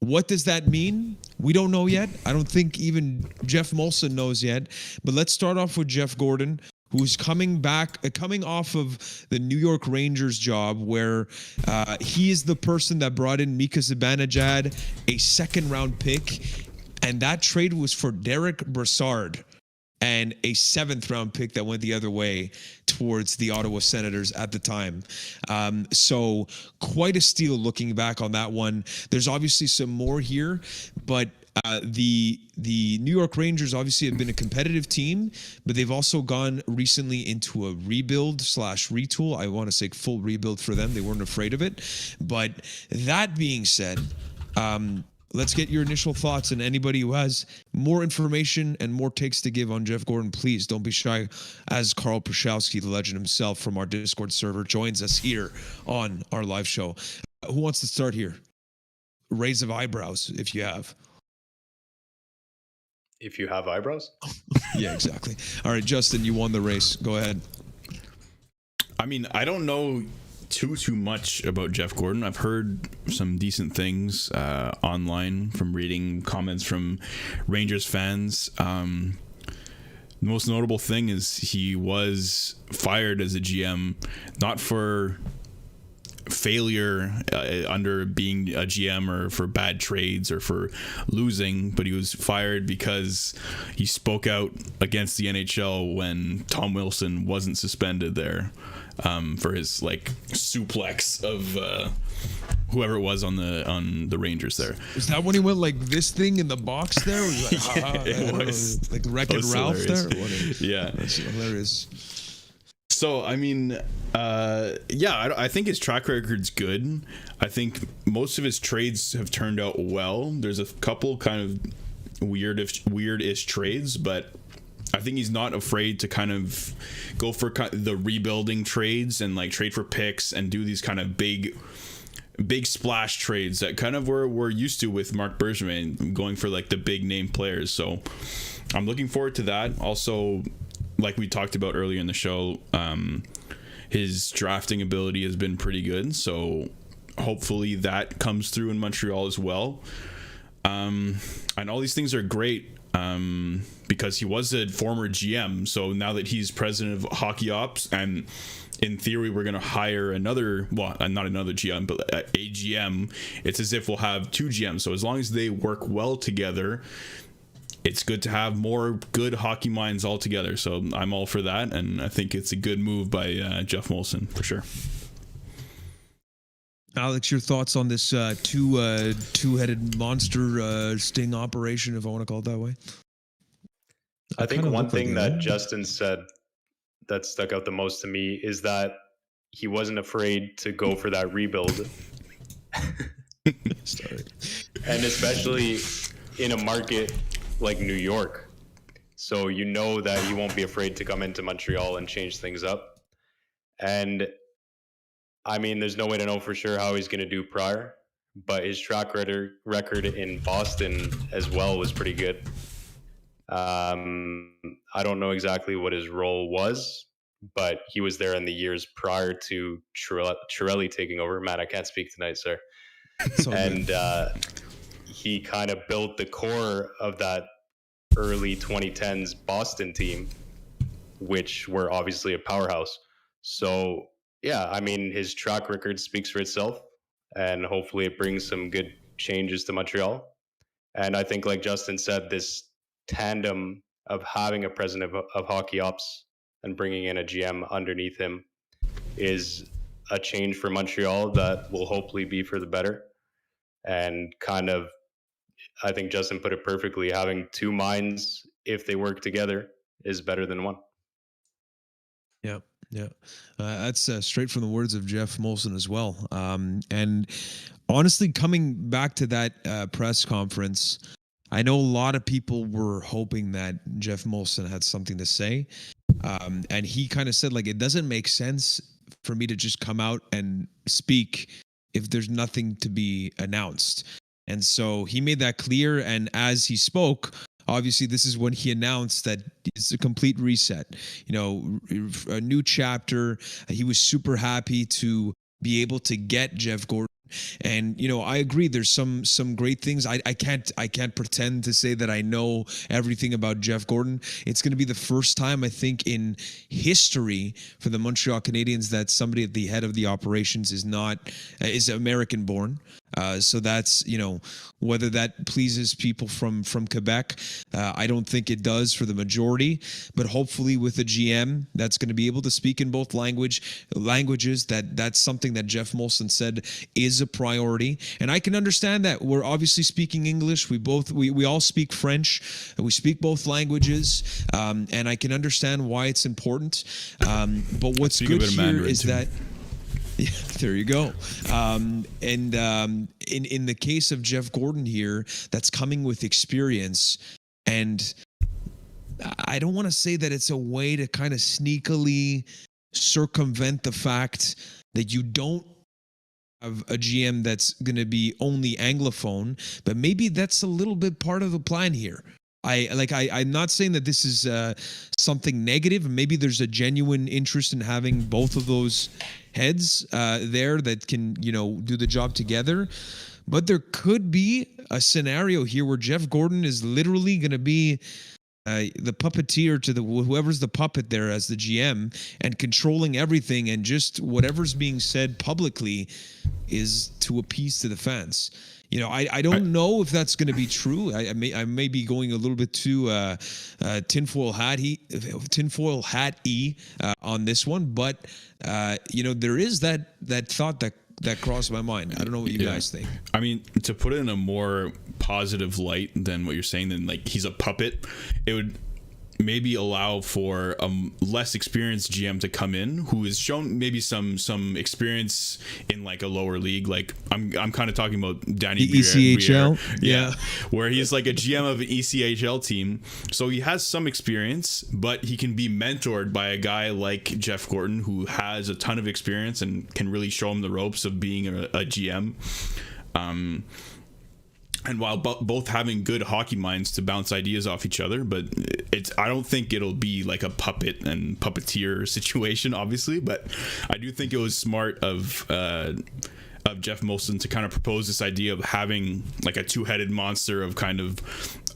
What does that mean? We don't know yet. I don't think even Jeff Molson knows yet. But let's start off with Jeff Gordon, who's coming off of the New York Rangers job, where he is the person that brought in Mika Zibanejad, a second-round pick, and that trade was for Derek Brassard and a 7th-round pick that went the other way towards the Ottawa Senators at the time. So quite a steal looking back on that one. There's obviously some more here, but the New York Rangers obviously have been a competitive team, but they've also gone recently into a rebuild/retool. I want to say full rebuild for them. They weren't afraid of it. But that being said, let's get your initial thoughts, and anybody who has more information and more takes to give on Jeff Gordon, please don't be shy, as Carl Proschowski, the legend himself from our Discord server, joins us here on our live show. Who wants to start here? Raise of eyebrows, if you have. If you have eyebrows? Yeah, exactly. All right, Justin, you won the race. Go ahead. I mean, I don't know too much about Jeff Gordon. I've heard some decent things online from reading comments from Rangers fans. The most notable thing is he was fired as a GM, not for failure under being a GM or for bad trades or for losing, but he was fired because he spoke out against the NHL when Tom Wilson wasn't suspended there for his suplex of whoever it was on the Rangers there. Is that when he went like this thing in the box there? It was like Wreck-It Ralph hilarious. There? Yeah. That's hilarious. So, I mean, I think his track record's good. I think most of his trades have turned out well. There's a couple kind of weird-ish trades, but I think he's not afraid to kind of go for the rebuilding trades and trade for picks and do these kind of big splash trades that kind of we're used to with Marc Bergevin, going for the big name players. So I'm looking forward to that. Also, like we talked about earlier in the show, his drafting ability has been pretty good. So hopefully that comes through in Montreal as well. And all these things are great. because he was a former GM. So now that he's president of Hockey Ops, and in theory we're going to hire another, well, not another GM, but a GM, it's as if we'll have two GMs. So as long as they work well together, it's good to have more good hockey minds all together. So I'm all for that, and I think it's a good move by Jeff Molson for sure. Alex, your thoughts on this two-headed monster sting operation, if I want to call it that way? I think one thing that Justin said that stuck out the most to me is that he wasn't afraid to go for that rebuild. Sorry. And especially in a market like New York. So you know that he won't be afraid to come into Montreal and change things up. And I mean, there's no way to know for sure how he's going to do prior, but his track record in Boston as well was pretty good. I don't know exactly what his role was, but he was there in the years prior to Chiarelli taking over. Man, I can't speak tonight, sir. And he kind of built the core of that early 2010s Boston team, which were obviously a powerhouse. So, yeah, I mean, his track record speaks for itself, and hopefully it brings some good changes to Montreal. And I think, like Justin said, this tandem of having a president of Hockey Ops and bringing in a GM underneath him is a change for Montreal that will hopefully be for the better. And kind of, I think Justin put it perfectly, having two minds, if they work together, is better than one. Yeah. Yeah, that's straight from the words of Jeff Molson as well. And honestly, coming back to that press conference, I know a lot of people were hoping that Jeff Molson had something to say. And he kind of said, like, it doesn't make sense for me to just come out and speak if there's nothing to be announced. And so he made that clear. And as he spoke, obviously, this is when he announced that it's a complete reset, you know, a new chapter. He was super happy to be able to get Jeff Gordon. And, you know, I agree. There's some great things. I can't pretend to say that I know everything about Jeff Gordon. It's going to be the first time, I think, in history for the Montreal Canadiens that somebody at the head of the operations is American born. So that's, you know, whether that pleases people from Quebec, I don't think it does for the majority, but hopefully with a GM that's going to be able to speak in both languages, that's something that Jeff Molson said is a priority. And I can understand that. We're obviously speaking English. We all speak French, and we speak both languages. And I can understand why it's important. But what's good here is that, yeah, there you go. In the case of Jeff Gordon here, that's coming with experience. And I don't want to say that it's a way to kind of sneakily circumvent the fact that you don't have a GM that's going to be only Anglophone, but maybe that's a little bit part of the plan here. I'm not saying that this is something negative. Maybe there's a genuine interest in having both of those heads there that can, you know, do the job together. But there could be a scenario here where Jeff Gordon is literally going to be the puppeteer to whoever's the puppet there as the GM and controlling everything, and just whatever's being said publicly is to appease to the fans. You know, I don't know if that's going to be true. I may be going a little bit too tinfoil hat-y on this one, but you know, there is that thought that crossed my mind. I don't know what you guys think. I mean, to put it in a more positive light than what you're saying, then like he's a puppet, it would maybe allow for a less experienced GM to come in who has shown maybe some experience in like a lower league. Like I'm kind of talking about Danny the ECHL. Yeah, where he's like a GM of an ECHL team, so he has some experience, but he can be mentored by a guy like Jeff Gordon who has a ton of experience and can really show him the ropes of being a GM. And while both having good hockey minds to bounce ideas off each other, but I don't think it'll be like a puppet and puppeteer situation, obviously. But I do think it was smart of Jeff Molson to kind of propose this idea of having like a two-headed monster of kind of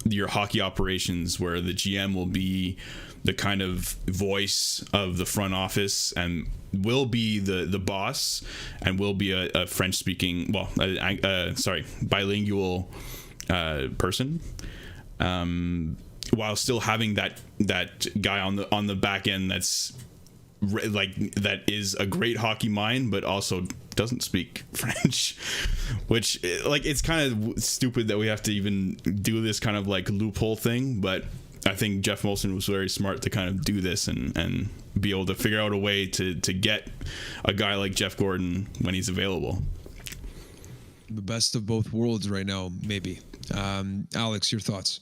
your hockey operations, where the GM will be the kind of voice of the front office and will be the boss, and will be a French speaking, bilingual person, while still having that guy on the back end that is a great hockey mind, but also doesn't speak French, which, like, it's kind of stupid that we have to even do this kind of like loophole thing. But I think Jeff Molson was very smart to kind of do this and be able to figure out a way to get a guy like Jeff Gordon when he's available. The best of both worlds right now, maybe. Alex, your thoughts?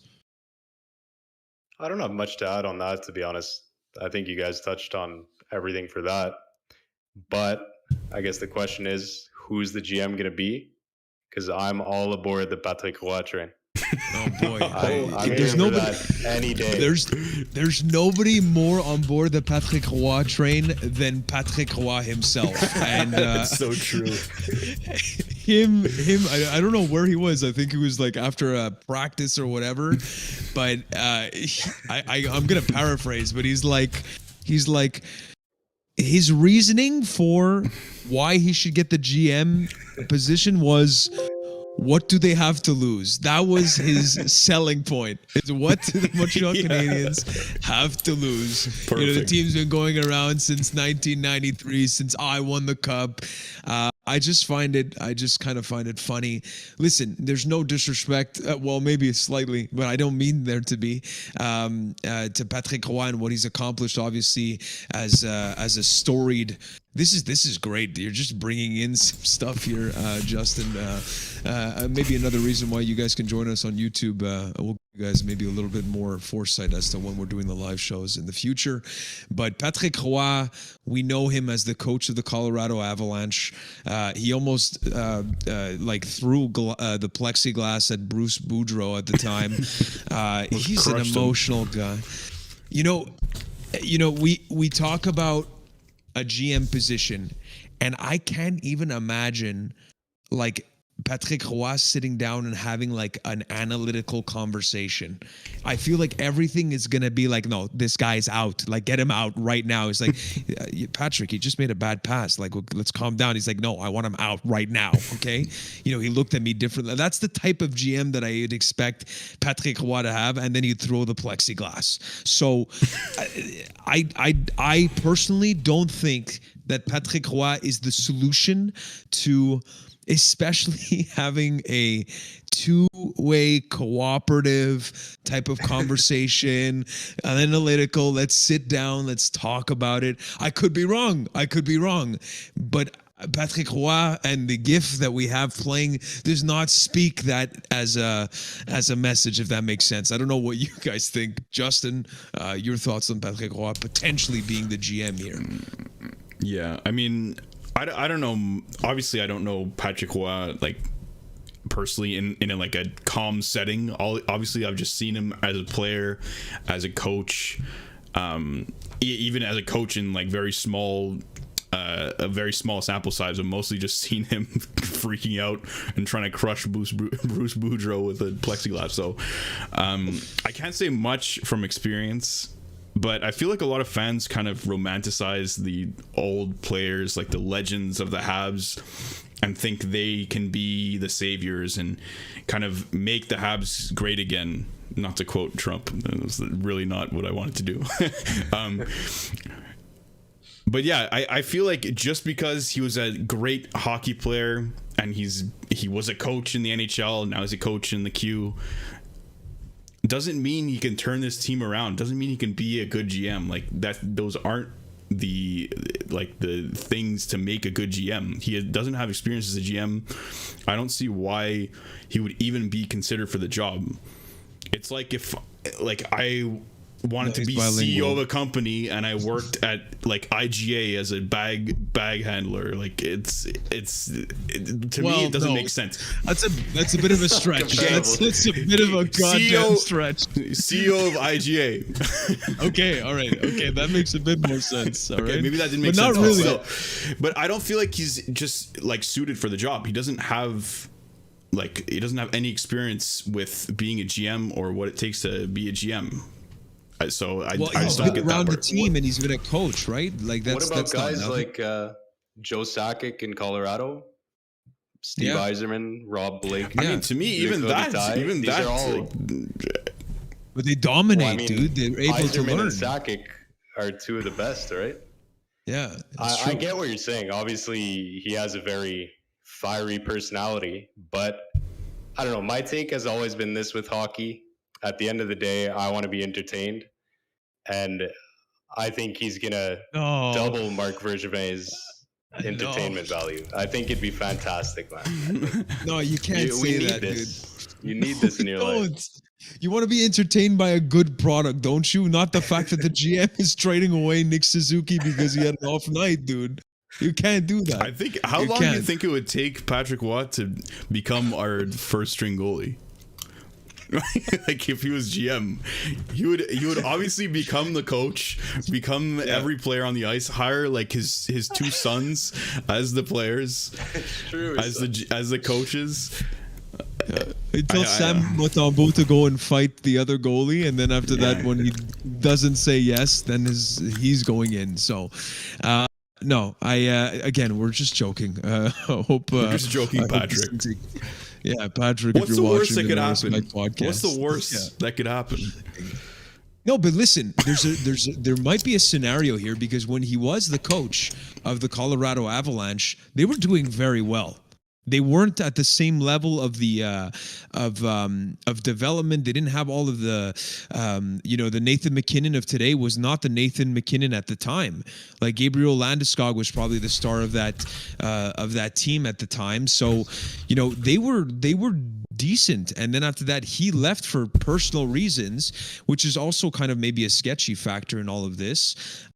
I don't have much to add on that, to be honest. I think you guys touched on everything for that. But I guess the question is, who's the GM going to be? Because I'm all aboard the Patrick Roy train. Oh boy, there's nobody any day. There's nobody more on board the Patrick Roy train than Patrick Roy himself, and That's so true. him. I don't know where he was. I think he was like after a practice or whatever. But I'm gonna paraphrase, but he's like his reasoning for why he should get the GM position was, what do they have to lose? That was his selling point. Is what do the Montreal Canadiens have to lose? Perfect. You know, the team's been going around since 1993, since I won the cup. I just kind of find it funny. Listen, there's no disrespect. Well, maybe slightly, but I don't mean there to be, to Patrick Roy and what he's accomplished, obviously, as a storied. This is great. You're just bringing in some stuff here, Justin. Maybe another reason why you guys can join us on YouTube. We'll give you guys maybe a little bit more foresight as to when we're doing the live shows in the future. But Patrick Roy, we know him as the coach of the Colorado Avalanche. He almost threw the plexiglass at Bruce Boudreau at the time. He's an emotional guy. You know, we talk about a GM position, and I can't even imagine like Patrick Roy sitting down and having like an analytical conversation. I feel like everything is going to be like, no, this guy's out. Like, get him out right now. It's like, Patrick, he just made a bad pass. Like, let's calm down. He's like, no, I want him out right now. Okay. You know, he looked at me differently. That's the type of GM that I would expect Patrick Roy to have. And then you throw the plexiglass. So I personally don't think that Patrick Roy is the solution to, especially having a two-way cooperative type of conversation, analytical, let's sit down, let's talk about it. I could be wrong. But Patrick Roy and the GIF that we have playing does not speak that as a message, if that makes sense. I don't know what you guys think. Justin, your thoughts on Patrick Roy potentially being the GM here? Yeah, I mean, I don't know. Obviously, I don't know Patrick Roy like personally in like a calm setting. Obviously, I've just seen him as a player, as a coach, even as a coach in like a very small sample size. I've mostly just seen him freaking out and trying to crush Bruce Boudreau with a plexiglass. So I can't say much from experience. But I feel like a lot of fans kind of romanticize the old players, like the legends of the Habs, and think they can be the saviors and kind of make the Habs great again. Not to quote Trump, that was really not what I wanted to do. But yeah, I feel like just because he was a great hockey player and he was a coach in the NHL, now he's a coach in the Q, doesn't mean he can turn this team around. Doesn't mean he can be a good GM. Like that, those aren't the things to make a good GM. He doesn't have experience as a GM. I don't see why he would even be considered for the job. It's like if I wanted to be CEO of a company and I worked at like IGA as a bag handler. Like it's to me it doesn't make sense. That's a bit of a stretch. That's a bit of a goddamn stretch. CEO of IGA. Okay, all right. Okay, that makes a bit more sense. All right. Maybe that didn't make sense. But not really. But I don't feel like he's just like suited for the job. He doesn't have like he doesn't have any experience with being a GM or what it takes to be a GM. So I Well, I he's just don't been get that around the part. team and he's been a coach, right? Like What that's about that's not guys nothing. like Joe Sakic in Colorado, Steve Yeah. Yzerman, Rob Blake? I Yeah. mean, to me, Luc even that, Robitaille, these are all. But they dominate, Well, I mean, dude. They're able to Yzerman learn. and Sakic are two of the best, right? Yeah, that's I true. get what you're saying. Obviously, he has a very fiery personality, but I don't know. My take has always been this with hockey. At the end of the day, I want to be entertained, and I think he's gonna No, double Marc Bergevin's no, entertainment value. I think it'd be fantastic, man. no. You can't We say need that, this. dude. You need this in your life. Don't. You want to be entertained by a good product, don't you? Not the fact that the GM is trading away Nick Suzuki because he had an off night, dude. You can't do that. I think. How You long do you can't. think it would take Patrick Watt to become our first string goalie? Like if he was GM, he would obviously become the coach, become every player on the ice, hire like his two sons as the players, True. as the coaches. He tells Sam Mutombo to go and fight the other goalie, and then after that, when he doesn't say yes, then he's going in. So, no, again, we're just joking. I hope We're just joking, I hope Patrick. Yeah, Patrick. What's if the you're worst watching that could the happen? North Side Podcast, What's the worst that could happen? No, but listen, there might be a scenario here because when he was the coach of the Colorado Avalanche, they were doing very well. They weren't at the same level of the of development. They didn't have all of the the Nathan McKinnon of today was not the Nathan McKinnon at the time. Like Gabriel Landeskog was probably the star of that team at the time. So, they were decent, and then after that he left for personal reasons, which is also kind of maybe a sketchy factor in all of this.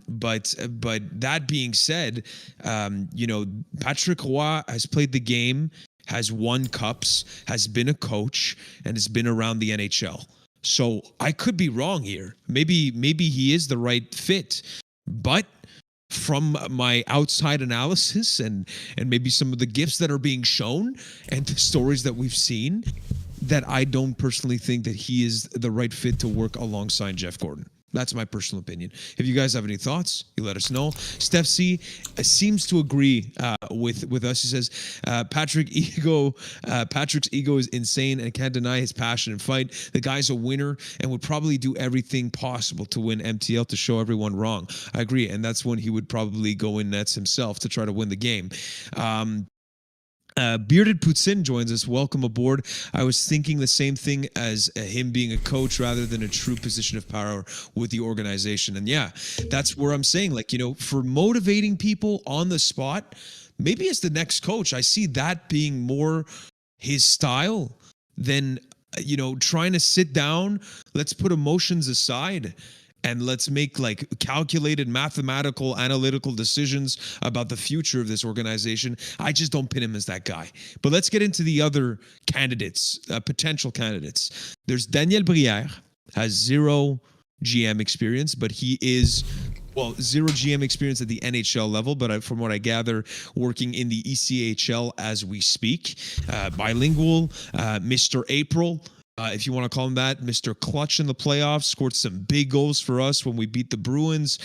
But that being said, Patrick Roy has played the game, has won cups, has been a coach, and has been around the NHL. So I could be wrong here. Maybe he is the right fit, but from my outside analysis and maybe some of the gifts that are being shown and the stories that we've seen, that I don't personally think that he is the right fit to work alongside Jeff Gordon. That's my personal opinion. If you guys have any thoughts, you let us know. Steph C seems to agree with us. He says Patrick's ego is insane and can't deny his passion and fight. The guy's a winner and would probably do everything possible to win MTL to show everyone wrong. I agree, and that's when he would probably go in nets himself to try to win the game. Bearded Poutsin joins us. Welcome aboard. I was thinking the same thing as him being a coach rather than a true position of power with the organization. And yeah, that's where I'm saying, for motivating people on the spot, maybe as the next coach, I see that being more his style than, trying to sit down. Let's put emotions aside and let's make calculated mathematical analytical decisions about the future of this organization. I just don't pin him as that guy. But let's get into the other candidates, potential candidates. There's Daniel Briere, has zero GM experience, but he is, zero GM experience at the NHL level, but from what I gather, working in the ECHL as we speak. Bilingual, Mr. April, if you want to call him that, Mr. Clutch in the playoffs, scored some big goals for us when we beat the Bruins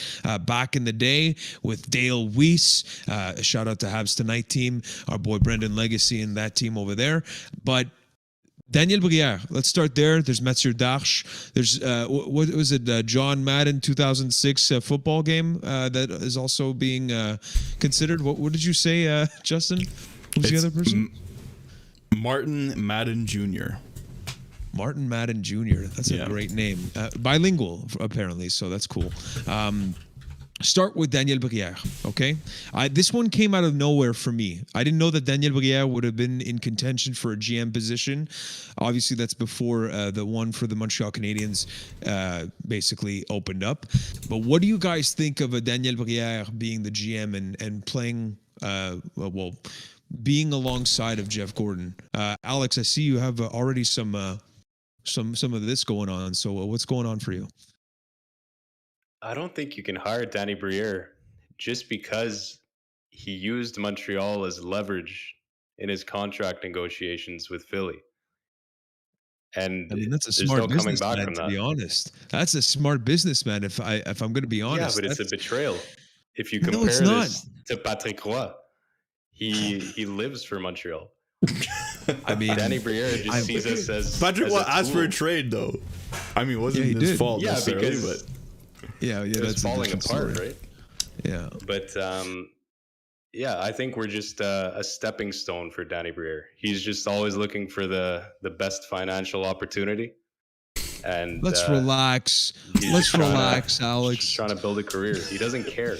back in the day with Dale Weiss. A shout out to Habs Tonight team, our boy Brendan Legacy and that team over there. But Daniel Briere, let's start there. There's Mathieu Darche. There's, what was it, John Madden 2006 football game that is also being considered. What did you say, Justin? Who's the other person? Martin Madden Jr. Martin Madden Jr. That's a great name. Bilingual, apparently, so that's cool. Start with Daniel Briere, okay? This one came out of nowhere for me. I didn't know that Daniel Briere would have been in contention for a GM position. Obviously, that's before the one for the Montreal Canadiens basically opened up. But what do you guys think of a Daniel Briere being the GM and playing, being alongside of Jeff Gordon? Alex, I see you have already some of this going on. So what's going on for you? I don't think you can hire Danny Briere just because he used Montreal as leverage in his contract negotiations with Philly. And I mean, that's a there's no smart coming back businessman, from to that. be honest. That's a smart businessman. If I'm going to be Yeah, honest, but it's a that's betrayal. If you no, it's compare not. this to Patrick Roy, he lives for Montreal. I mean, Danny Briere just sees us as Patrick as Roy asked for a tool. trade, though. I mean, it wasn't Yeah, he his did. fault Yeah, necessarily, because but yeah, it was that's a falling different apart, story. right? Yeah. But yeah, I think we're just a stepping stone for Danny Briere. He's just always looking for the best financial opportunity, and Let's relax. he's Let's just trying relax, just Alex. trying to build a career. He doesn't care.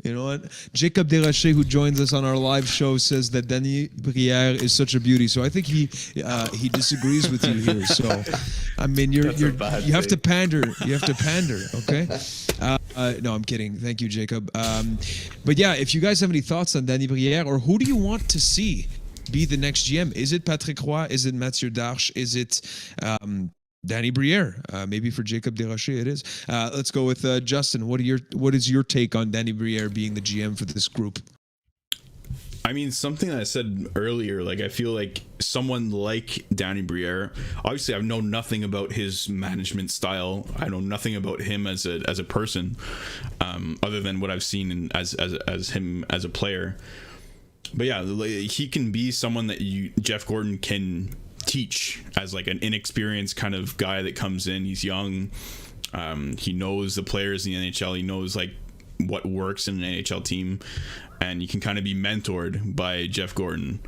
You know what? Jacob Desrochers, who joins us on our live show, says that Danny Briere is such a beauty. So I think he disagrees with you here. So, I mean, you That's a bad have to take. pander. You have to pander. Okay. No, I'm kidding. Thank you, Jacob. But yeah, if you guys have any thoughts on Danny Briere, or who do you want to see be the next GM? Is it Patrick Roy? Is it Mathieu Darche? Is it Danny Briere? Maybe for Jacob Desrochers it is. Let's go with Justin. What is your take on Danny Briere being the GM for this group? I mean, something that I said earlier, like, I feel like someone like Danny Briere, obviously I know nothing about his management style. I know nothing about him as a person, other than what I've seen as him as a player. But yeah, he can be someone that Jeff Gordon can teach as like an inexperienced kind of guy that comes in. He's young. He knows the players in the NHL. He knows like what works in an NHL team, and you can kind of be mentored by Jeff Gordon.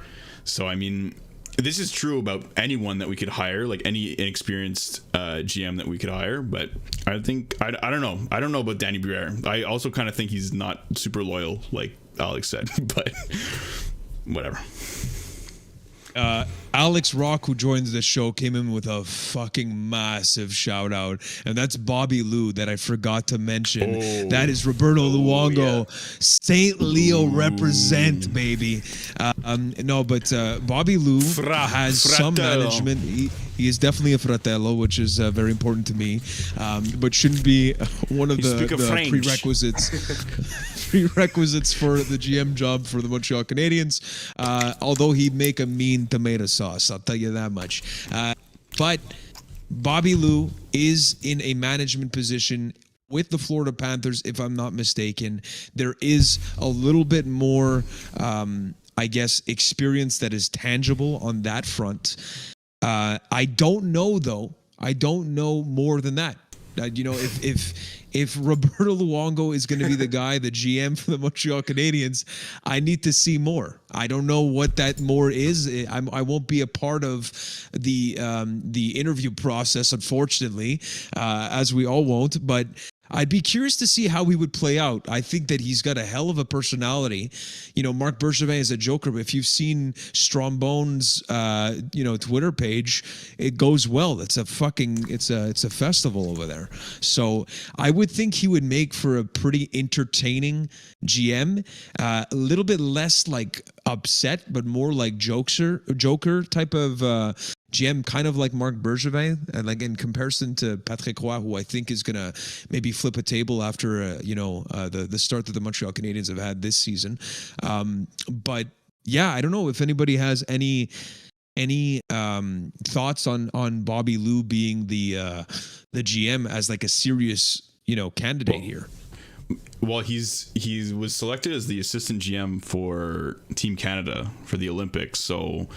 So I mean, this is true about anyone that we could hire, like any inexperienced GM that we could hire. But I think I don't know about Danny Briere. I also kind of think he's not super loyal, like Alex said. But whatever. Alex Rock, who joins the show, came in with a fucking massive shout out, and that's Bobby Lou that I forgot to mention. That is Roberto Luongo. yeah. St. Leo represent, baby. No, but Bobby Lou has some fratello. management. He is definitely a fratello, which is very important to me, but shouldn't be one of the French. prerequisites for the GM job for the Montreal Canadiens. Although he'd make a mean tomato sauce, I'll tell you that much. But Bobby Lou is in a management position with the Florida Panthers, if I'm not mistaken. There is a little bit more, I guess, experience that is tangible on that front. I don't know, though. I don't know more than that. You know, if Roberto Luongo is going to be the guy, the GM for the Montreal Canadiens, I need to see more. I don't know what that more is. I won't be a part of the interview process, unfortunately, as we all won't. But I'd be curious to see how he would play out. I think that he's got a hell of a personality. You know, Marc Bergevin is a joker, but if you've seen Strombone's, Twitter page, it goes well. It's a festival over there. So I would think he would make for a pretty entertaining GM. A little bit less like upset, but more like Joker type of GM, kind of like Marc Bergevin, and like in comparison to Patrick Roy, who I think is gonna maybe flip a table after the start that the Montreal Canadiens have had this season. But yeah, I don't know if anybody has any thoughts on Bobby Lou being the GM as like a serious candidate here. Well, he was selected as the assistant GM for Team Canada for the Olympics, so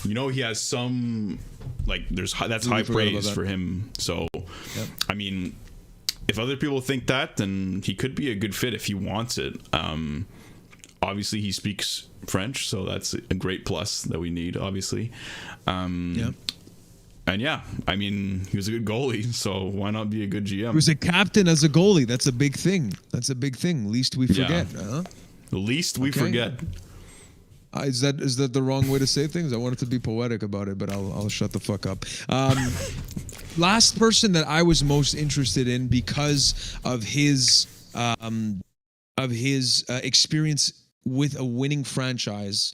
he has some that's high praise for him. So, I mean, if other people think that, then he could be a good fit if he wants it. Obviously, he speaks French, so that's a great plus that we need. Obviously, And yeah, I mean, he was a good goalie, so why not be a good GM? He was a captain as a goalie. That's a big thing. Least we forget. Huh? The least we forget. Is that the wrong way to say things? I wanted to be poetic about it, but I'll shut the fuck up. Last person that I was most interested in because of his experience with a winning franchise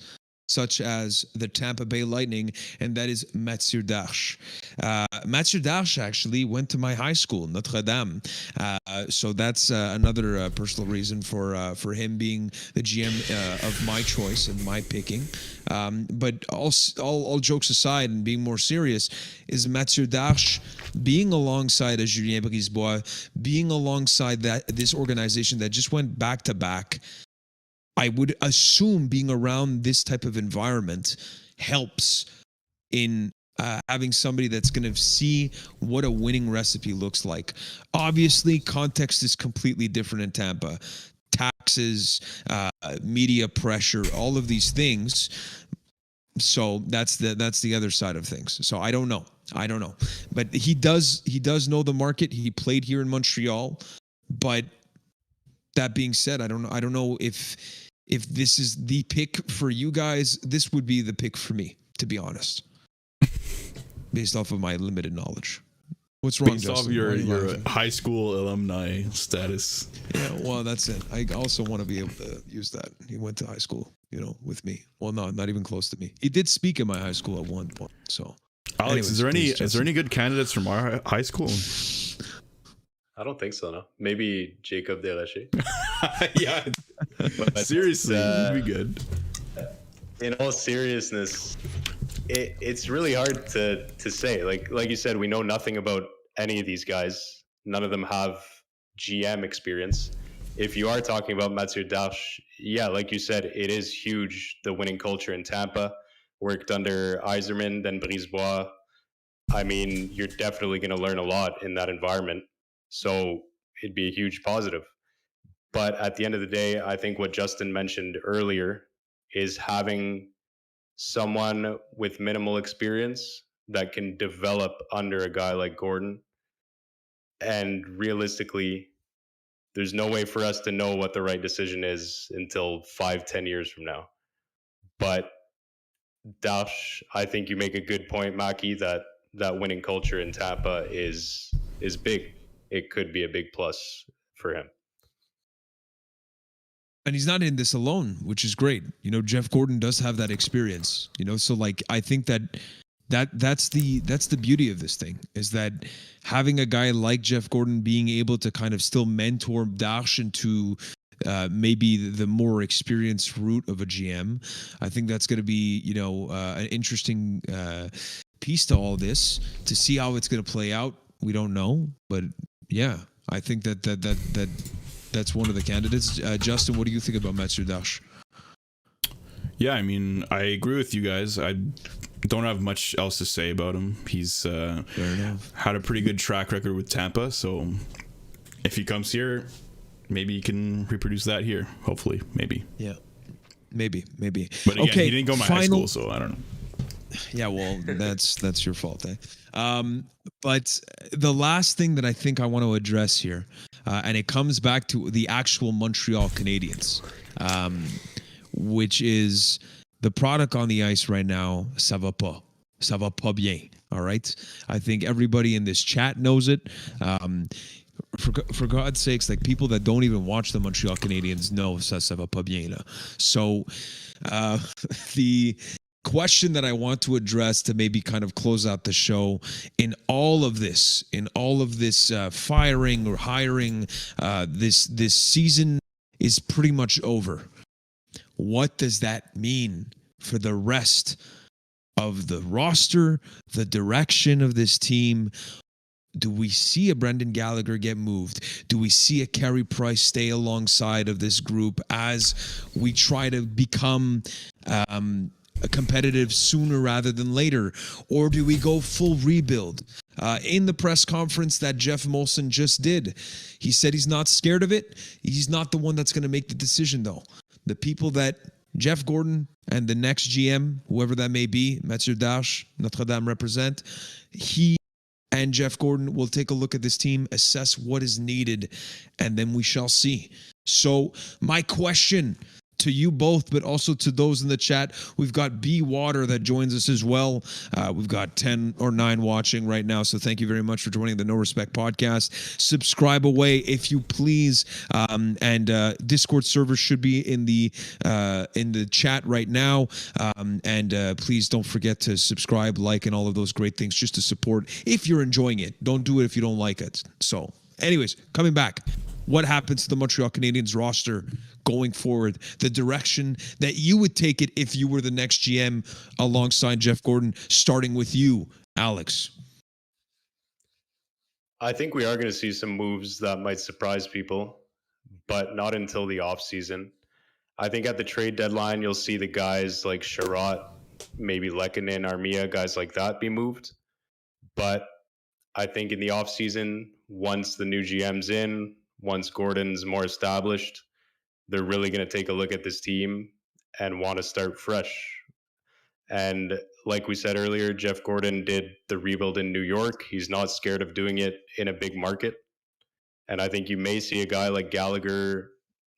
such as the Tampa Bay Lightning, and that is Mathieu Darche. Mathieu Darche actually went to my high school, Notre Dame. So that's another personal reason for him being the GM of my choice and my picking. But all jokes aside, and being more serious, is Mathieu Darche being alongside a Julien Brisebois, being alongside this organization that just went back to back. I would assume being around this type of environment helps in having somebody that's going to see what a winning recipe looks like. Obviously, context is completely different in Tampa. Taxes, media pressure, all of these things. So that's the other side of things. So I don't know, but he does know the market. He played here in Montreal, but that being said, I don't know if this is the pick for you guys. This would be the pick for me, to be honest, based off of my limited knowledge. What's wrong, Based Justin? off your laughing? high school alumni status. Yeah, well, that's it. I also want to be able to use that. He went to high school, with me. Well, no, not even close to me. He did speak in my high school at one point. So, Alex, anyways, is there any good candidates from our high school? I don't think so. No, maybe Jacob Desrochers. Yeah, But seriously, it'd be good. in all seriousness, it's really hard to say. Like you said, we know nothing about any of these guys. None of them have GM experience. If you are talking about Mathieu Darche, yeah, like you said, it is huge. The winning culture in Tampa, worked under Yzerman, then Brisebois. I mean, you're definitely going to learn a lot in that environment. So it'd be a huge positive. But at the end of the day, I think what Justin mentioned earlier is having someone with minimal experience that can develop under a guy like Gordon. And realistically, there's no way for us to know what the right decision is until 5-10 years from now. But Darche, I think you make a good point, Maki, that winning culture in Tampa is big. It could be a big plus for him. And he's not in this alone, which is great. Jeff Gordon does have that experience. So I think that's the beauty of this thing, is that having a guy like Jeff Gordon being able to kind of still mentor Darche into maybe the more experienced route of a GM. I think that's going to be an interesting piece to all this, to see how it's going to play out. We don't know, but yeah, I think that's one of the candidates. Justin, what do you think about Mathieu Darche? Yeah, I mean, I agree with you guys. I don't have much else to say about him. He's had a pretty good track record with Tampa, so if he comes here, maybe he can reproduce that here. Hopefully, maybe. Yeah, maybe. But again, he didn't go to my high school, so I don't know. Yeah, well, that's your fault, eh? But the last thing that I think I want to address here, and it comes back to the actual Montreal Canadiens, which is the product on the ice right now. Ça va pas bien. All right, I think everybody in this chat knows it. For God's sakes, like, people that don't even watch the Montreal Canadiens know ça va pas bien là. So the question that I want to address to maybe kind of close out the show, in all of this firing or hiring, this season is pretty much over. What does that mean for the rest of the roster, the direction of this team? Do we see a Brendan Gallagher get moved? Do we see a Carey Price stay alongside of this group as we try to become competitive sooner rather than later? Or do we go full rebuild? In the press conference that Jeff Molson just did, he said he's not scared of it. He's not the one that's going to make the decision, though. The people that Jeff Gordon and the next GM, whoever that may be, Mathieu Darche, Notre Dame represent, he and Jeff Gordon will take a look at this team, assess what is needed, and then we shall see. So my question to you both, but also to those in the chat. We've got B Water that joins us as well. We've got 10 or 9 watching right now, so thank you very much for joining the No Respect podcast. Subscribe away if you please, and Discord server should be in the chat right now, and please don't forget to subscribe, like, and all of those great things just to support if you're enjoying it. Don't do it if you don't like it. So anyways, coming back, what happens to the Montreal Canadiens roster going forward, the direction that you would take it if you were the next GM alongside Jeff Gordon, starting with you, Alex? I think we are going to see some moves that might surprise people, but not until the offseason. I think at the trade deadline, you'll see the guys like Sherratt, maybe Lehkonen, Armia, guys like that be moved. But I think in the offseason, once the new GM's in, once Gordon's more established, they're really going to take a look at this team and want to start fresh. And like we said earlier, Jeff Gordon did the rebuild in New York. He's not scared of doing it in a big market. And I think you may see a guy like Gallagher,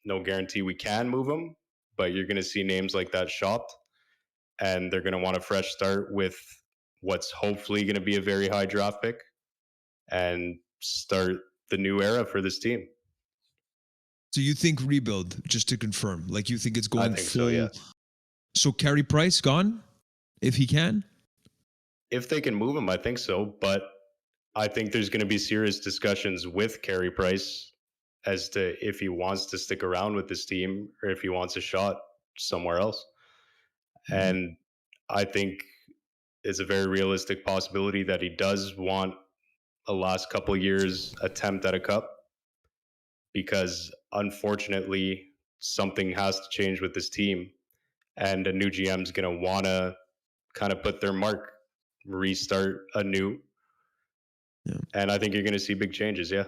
no guarantee we can move him, but you're going to see names like that shopped. And they're going to want a fresh start with what's hopefully going to be a very high draft pick and start the new era for this team. So you think rebuild, just to confirm, like you think it's going I think full? so, yeah. So Carey Price gone, if he can? If they can move him, I think so. But I think there's going to be serious discussions with Carey Price as to if he wants to stick around with this team or if he wants a shot somewhere else. Mm-hmm. And I think it's a very realistic possibility that he does want a last couple of years attempt at a cup, because unfortunately something has to change with this team, and a new GM is going to want to kind of put their mark, restart anew. Yeah. And I think you're going to see big changes. Yeah.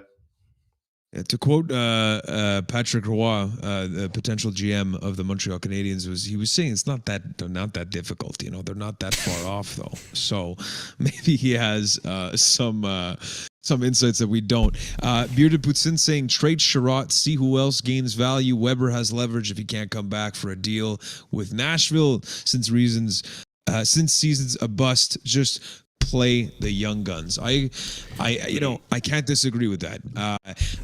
To quote Patrick Roy, the potential GM of the Montreal Canadiens, he was saying it's not that difficult. You know, they're not that far off though. So maybe he has some insights that we don't. Bearded Poutine saying trade Sherratt, see who else gains value. Weber has leverage if he can't come back for a deal with Nashville since season's a bust. Just play the young guns. I can't disagree with that.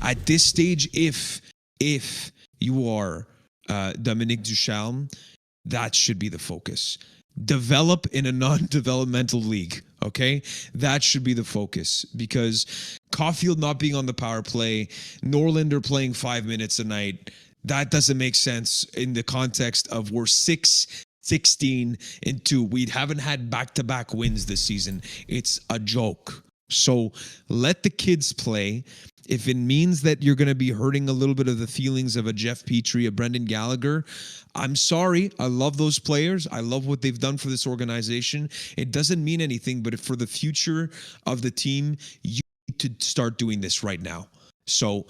At this stage, if you are Dominique Ducharme, that should be the focus. Develop in a non-developmental league. Okay, that should be the focus, because Caulfield not being on the power play, Norlinder playing 5 minutes a night, that doesn't make sense in the context of we're 16-2. We haven't had back-to-back wins this season. It's a joke. So let the kids play. If it means that you're going to be hurting a little bit of the feelings of a Jeff Petrie, a Brendan Gallagher, I'm sorry. I love those players. I love what they've done for this organization. It doesn't mean anything, but for the future of the team, you need to start doing this right now. So,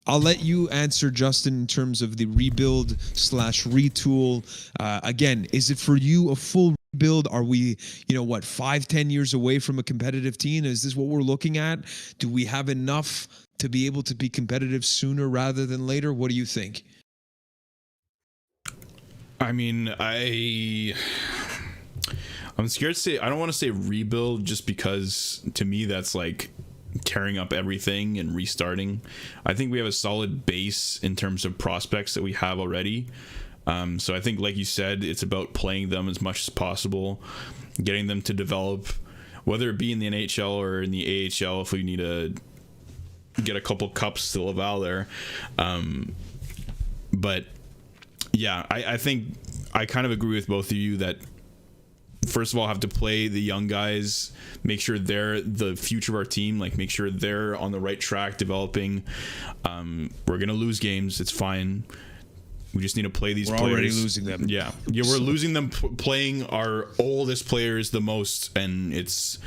I'll let you answer, Justin, in terms of the rebuild/retool. Again, is it for you a full rebuild? Are we, 5-10 years away from a competitive team? Is this what we're looking at? Do we have enough to be able to be competitive sooner rather than later? What do you think? I mean, I'm scared to say, I don't want to say rebuild, just because to me that's like tearing up everything and restarting. I think we have a solid base in terms of prospects that we have already. So I think, like you said, it's about playing them as much as possible, getting them to develop, whether it be in the NHL or in the AHL, if we need to get a couple cups to Laval there. But yeah, I think I kind of agree with both of you that, first of all, have to play the young guys, make sure they're the future of our team, like make sure they're on the right track developing. We're going to lose games. It's fine. We just need to play these players. We're already losing them. Yeah, we're losing them playing our oldest players the most. And it's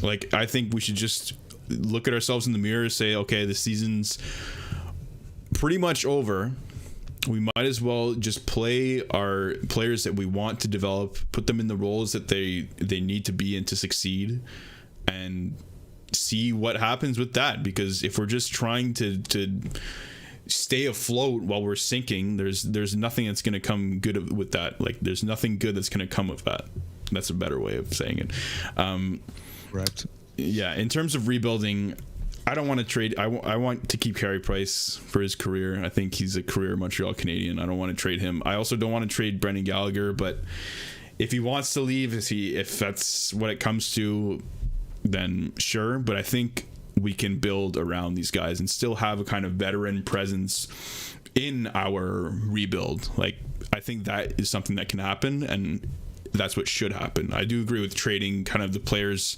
like, I think we should just look at ourselves in the mirror and say, okay, the season's pretty much over. We might as well just play our players that we want to develop, put them in the roles that they need to be in to succeed, and see what happens with that. Because if we're just trying to stay afloat while we're sinking, there's nothing that's going to come good with that. Like there's nothing good that's going to come of that. That's a better way of saying it. Correct. Yeah, in terms of rebuilding, I don't want to trade. I want to keep Carey Price for his career. I think he's a career Montreal Canadian. I don't want to trade him. I also don't want to trade Brendan Gallagher, but if he wants to leave, if that's what it comes to, then sure. But I think we can build around these guys and still have a kind of veteran presence in our rebuild. Like, I think that is something that can happen, and that's what should happen. I do agree with trading kind of the players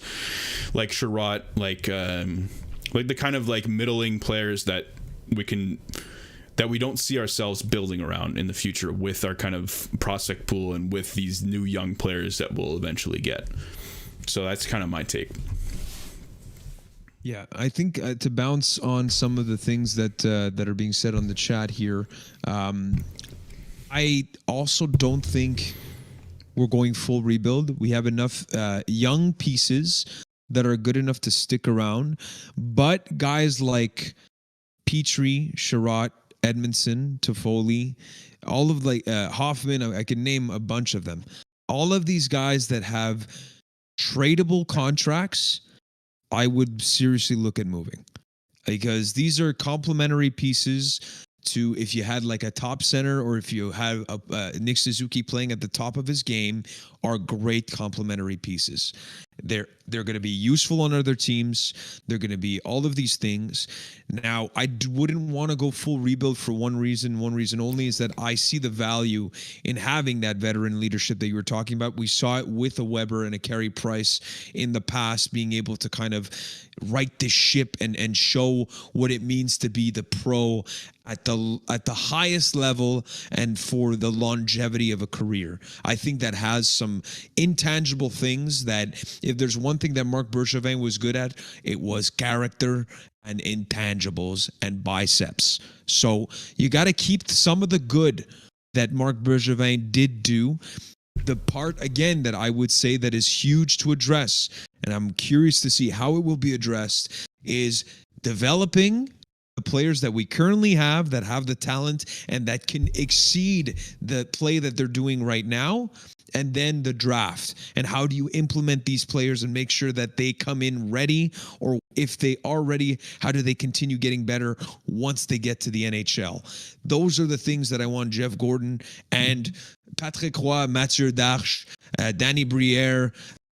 like Sherratt, like the kind of like middling players that we don't see ourselves building around in the future with our kind of prospect pool and with these new young players that we'll eventually get. So that's kind of my take. Yeah, I think to bounce on some of the things that are being said on the chat here, I also don't think we're going full rebuild. We have enough young pieces that are good enough to stick around, but guys like Petrie, Sherratt, Edmondson, Toffoli, all of Hoffman, I can name a bunch of them. All of these guys that have tradable contracts, I would seriously look at moving, because these are complementary pieces to, if you had like a top center, or if you have Nick Suzuki playing at the top of his game, are great complementary pieces. They're going to be useful on other teams. They're going to be all of these things. Now, I wouldn't want to go full rebuild for one reason only, is that I see the value in having that veteran leadership that you were talking about. We saw it with a Weber and a Carey Price in the past, being able to kind of right the ship and show what it means to be the pro at the highest level and for the longevity of a career. I think that has some intangible things that, if there's one thing that Marc Bergevin was good at, it was character and intangibles and biceps. So you got to keep some of the good that Marc Bergevin did do. The part, again, that I would say that is huge to address, and I'm curious to see how it will be addressed, is developing the players that we currently have that have the talent and that can exceed the play that they're doing right now, and then the draft. And how do you implement these players and make sure that they come in ready, or if they are ready, how do they continue getting better once they get to the NHL? Those are the things that I want Jeff Gordon and Patrick Roy, Mathieu Darche, Danny Briere,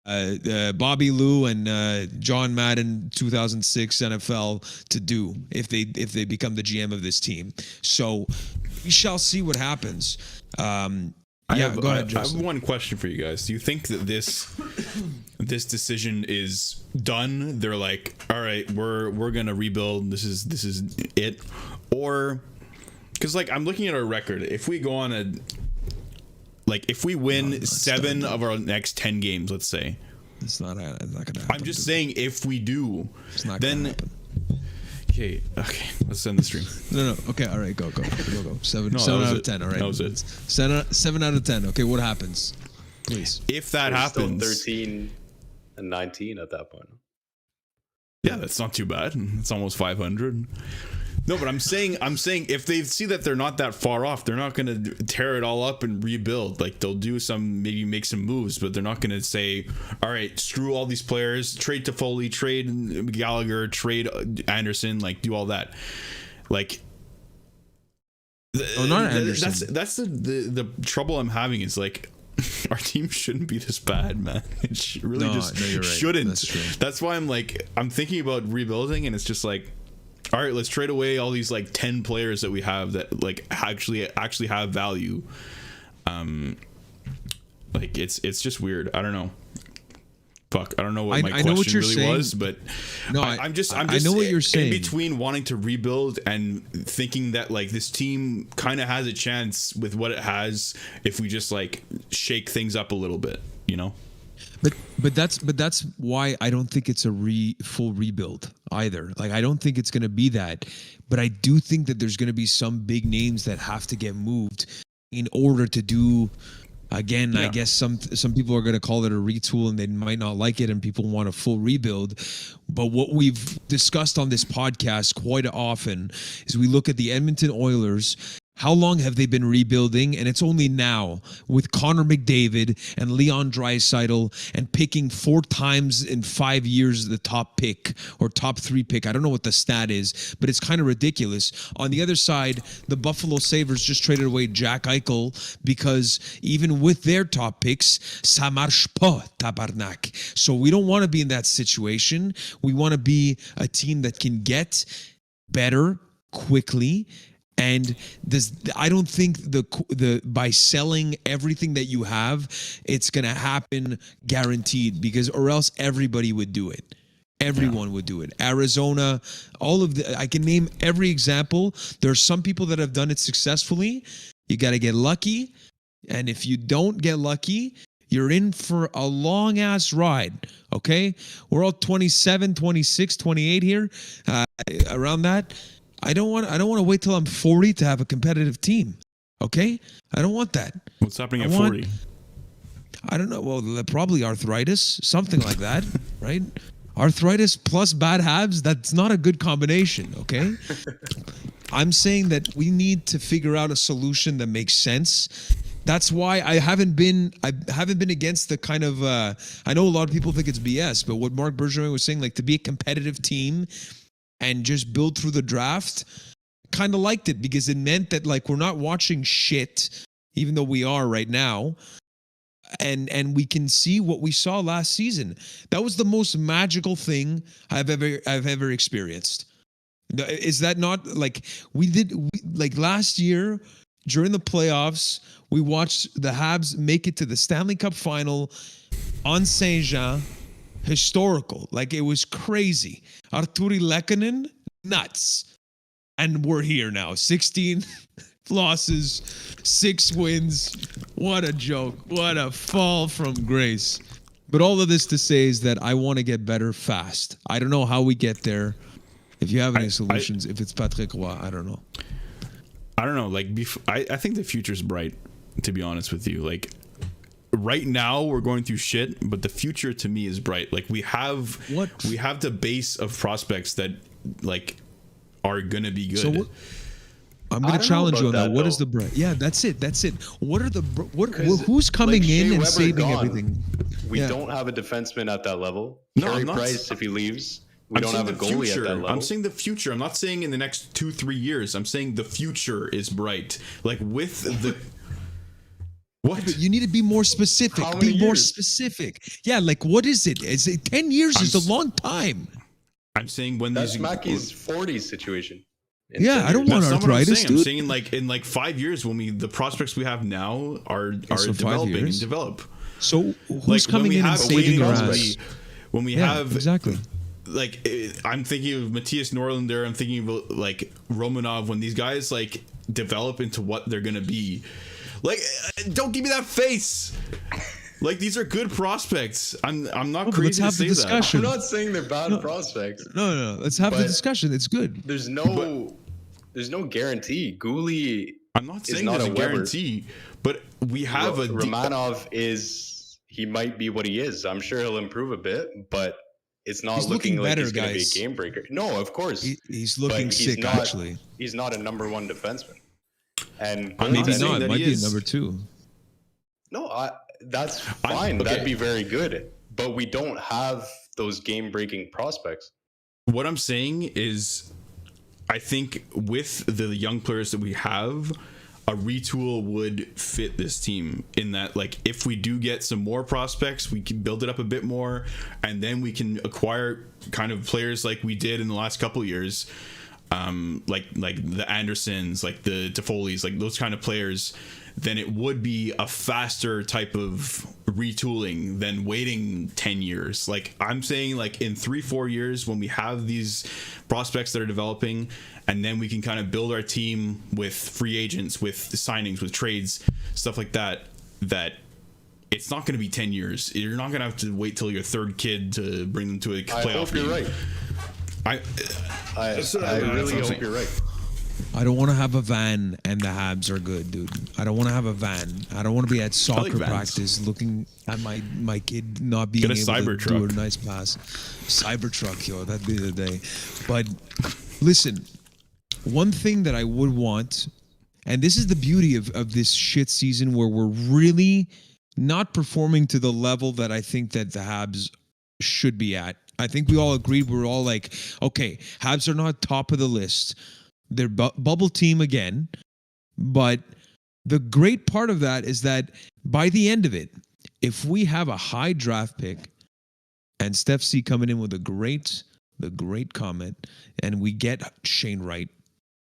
Bobby Lou, and John Madden 2006 NFL to do if they become the GM of this team. So we shall see what happens. Go ahead, Justin. I have one question for you guys. Do you think that this decision is done? They're like, all right, we're gonna rebuild. This is it, or because like I'm looking at our record. If we go on if we win 7 of our next 10 games, let's say, it's not gonna happen. I'm just saying, if we do, it's not then gonna happen. Okay, let's end the stream. No. Okay, all right, go. 7 out of 10. All right, that was it. 7 out of 10. Okay, what happens? Please. If that We're happens, still 13 and 19 at that point. Yeah, that's not too bad. It's almost 500. No, but I'm saying if they see that they're not that far off, they're not going to tear it all up and rebuild. Like, they'll do maybe make some moves, but they're not going to say, all right, screw all these players, trade Toffoli, trade Gallagher, trade Anderson, like, do all that. Like, not Anderson. That's the trouble I'm having is, like, our team shouldn't be this bad, man. It really you're right. Shouldn't. That's true. That's why I'm thinking about rebuilding, and it's just like, all right, let's trade away all these like 10 players that we have that like actually have value. Like it's just weird. I don't know. Fuck, I don't know what my question know what you're really saying. was, but no, I'm just I know what you're saying. In between wanting to rebuild and thinking that like this team kind of has a chance with what it has if we just like shake things up a little bit, you know. But that's why I don't think it's a full rebuild either. Like, I don't think it's going to be that, but I do think that there's going to be some big names that have to get moved in order to do Again, I guess some people are going to call it a retool and they might not like it, and people want a full rebuild. But what we've discussed on this podcast quite often is we look at the Edmonton Oilers. How long have they been rebuilding? And it's only now with Connor McDavid and Leon Draisaitl and picking 4 times in 5 years the top pick or top 3 pick. I don't know what the stat is, but it's kind of ridiculous. On the other side, the Buffalo Sabres just traded away Jack Eichel because even with their top picks, ça marche pas, tabarnak. So we don't want to be in that situation. We want to be a team that can get better quickly. And I don't think the by selling everything that you have, it's gonna happen guaranteed, because or else everybody would do it. Everyone would do it. Arizona, I can name every example. There are some people that have done it successfully. You got to get lucky, and if you don't get lucky, you're in for a long ass ride. Okay, we're all 27, 26, 28 here, around that. I don't want to wait till I'm 40 to have a competitive team. Okay? I don't want that. What's happening at 40? I don't know. Well, probably arthritis, something like that, right? Arthritis plus bad habits, that's not a good combination, okay? I'm saying that we need to figure out a solution that makes sense. That's why I haven't been against the kind of I know a lot of people think it's BS, but what Marc Bergevin was saying, like, to be a competitive team and just build through the draft, kind of liked it, because it meant that, like, we're not watching shit, even though we are right now, and we can see what we saw last season. That was the most magical thing I've ever experienced. Is that not, like, like last year during the playoffs, we watched the Habs make it to the Stanley Cup final on Saint Jean. Historical. Like, it was crazy. Arturi Lehkonen, nuts. And we're here now. 16 losses, 6 wins. What a joke. What a fall from grace. But all of this to say is that I want to get better fast. I don't know how we get there. If you have any solutions, if it's Patrick Roy, I don't know. I don't know. Like, I think the future's bright, to be honest with you. Like, right now we're going through shit, but the future to me is bright. Like, we have the base of prospects that, like, are gonna be good. So I'm gonna challenge you on that. What is the bright? Yeah, that's it. What are the who's coming like in and Weber saving gone, everything? We don't have a defenseman at that level. No, Carey Price, if he leaves, we don't have a goalie at that level. I'm saying the future. I'm not saying in the next 2-3 years. I'm saying the future is bright. Like, with the what? But you need to be more specific. More specific. Yeah, like, what is it? Is it 10 years? Is a long time. I'm saying when that's Mackey's 40 situation. Yeah, I don't want arthritis, dude. I'm saying, like, in like 5 years, when the prospects we have now are developing and develop. So who's coming in and saving our ass? When we have exactly. Like, I'm thinking of Matthias Norlinder. I'm thinking of, like, Romanov. When these guys, like, develop into what they're gonna be. Like, don't give me that face. Like, these are good prospects. I'm not crazy to say that. I'm not saying they're bad prospects. No. Let's have the discussion. It's good. There's no guarantee. Gouli. I'm not saying there's a guarantee, but we have Romanov he might be what he is. I'm sure he'll improve a bit, but it's not looking like he's going to be a game breaker. No, of course. He's looking sick, actually. He's not a number 1 defenseman. And maybe not. It might be a number 2. No, that's fine. Okay. That'd be very good. But we don't have those game-breaking prospects. What I'm saying is, I think with the young players that we have, a retool would fit this team, in that, like, if we do get some more prospects, we can build it up a bit more, and then we can acquire kind of players like we did in the last couple of years, like the Andersons, like the Toffoli's, like those kind of players. Then it would be a faster type of retooling than waiting 10 years. Like, I'm saying, like, in 3-4 years, when we have these prospects that are developing, and then we can kind of build our team with free agents, with signings, with trades, stuff like that, that it's not going to be 10 years. You're not going to have to wait till your third kid to bring them to a playoff game. I hope you're right. I really hope you're right. I don't want to have a van and the Habs are good, dude. I don't want to have a van. I don't want to be at soccer vans. practice looking at my kid not being Get a able to do a Cybertruck. nice pass. Cybertruck, yo, that'd be the day. But listen, one thing that I would want, and this is the beauty of this shit season where we're really not performing to the level that I think that the Habs should be at. I think we all agreed. We're all like, okay, Habs are not top of the list. They're bubble team again. But the great part of that is that by the end of it, if we have a high draft pick and Steph C coming in with the great comment, and we get Shane Wright,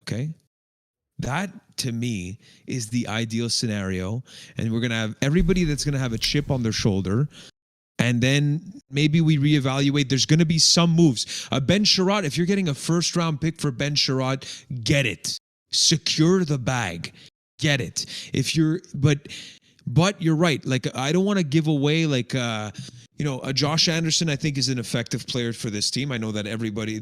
okay? That, to me, is the ideal scenario. And we're going to have everybody that's going to have a chip on their shoulder. And then maybe we reevaluate. There's going to be some moves. Ben Sherratt, if you're getting a first-round pick for Ben Sherratt, get it. Secure the bag. Get it. If you're, but you're right. Like, I don't want to give away, like, a Josh Anderson, I think, is an effective player for this team. I know that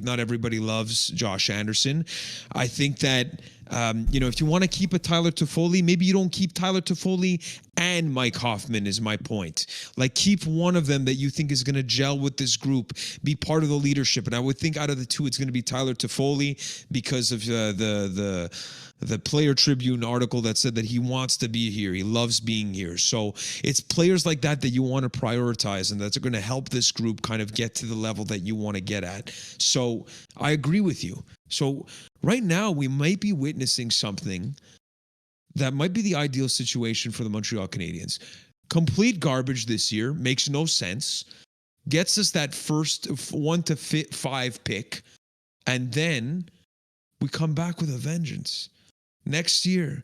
not everybody loves Josh Anderson. I think that, if you want to keep a Tyler Toffoli, maybe you don't keep Tyler Toffoli and Mike Hoffman is my point. Like, keep one of them that you think is going to gel with this group, be part of the leadership. And I would think out of the two, it's going to be Tyler Toffoli because of the Player Tribune article that said that he wants to be here. He loves being here. So it's players like that you want to prioritize and that's going to help this group kind of get to the level that you want to get at. So I agree with you. So right now we might be witnessing something that might be the ideal situation for the Montreal Canadiens. Complete garbage this year, makes no sense, gets us that first 1 to 5 pick, and then we come back with a vengeance. Next year,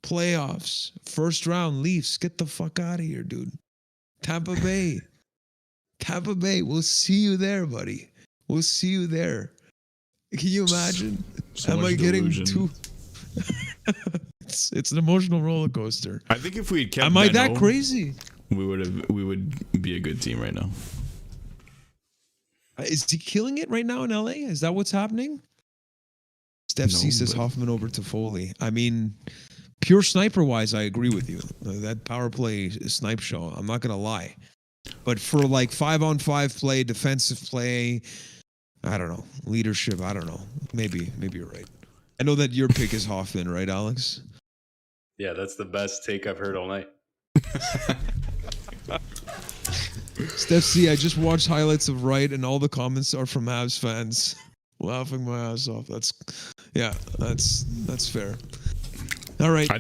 playoffs, first round, Leafs, get the fuck out of here, dude. Tampa Bay, we'll see you there, buddy. We'll see you there. Can you imagine? So Am much I getting delusion. too... It's an emotional roller coaster. I think if we had kept Am I that Danault, crazy? we would be a good team right now. Is he killing it right now in LA? Is that what's happening? Steph No, C says but- Hoffman over to Foley. I mean, pure sniper wise, I agree with you. That power play snipe show, I'm not going to lie. But for like 5-on-5 play, defensive play, I don't know. Leadership, I don't know. Maybe you're right. I know that your pick is Hoffman, right, Alex? Yeah, that's the best take I've heard all night. Steph C, I just watched highlights of Wright and all the comments are from Habs fans. Laughing my ass off. That's fair. All right. I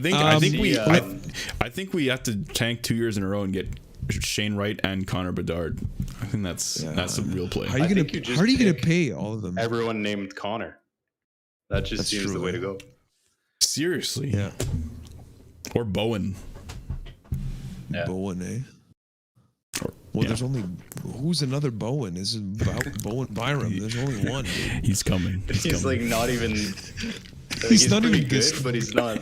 think we have to tank 2 years in a row and get Shane Wright and Connor Bedard. I think that's a real play. How are you gonna pay all of them? Everyone named Connor. That just seems true, the way yeah. to go. Seriously. Yeah. Or Bowen. Yeah. Bowen, eh? Well, there's only who's another Bowen? This is Bowen Byram. There's only one. Dude. He's coming. He's coming. like not even. He's not pretty even good, good. but he's not.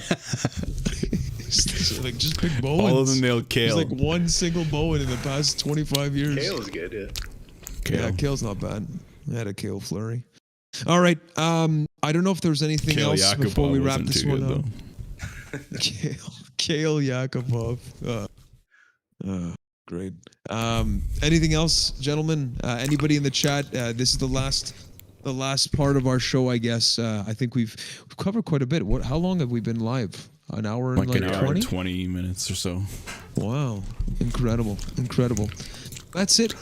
Like just pick Bowen. All of them nailed There's Kale. like one single Bowen in the past 25 years. Kale's good, yeah. Kale. Yeah, Kale's not bad. I had a Kale flurry. All right. I don't know if there's anything Kale else Yakupov before we wrap wasn't this too one good, up. Kale Yakupov. Great. Anything else, gentlemen? Anybody in the chat? This is the last part of our show, I guess. I think we've covered quite a bit. How long have we been live? An hour and Like an hour 20? and 20 minutes or so. Wow. Incredible. That's it.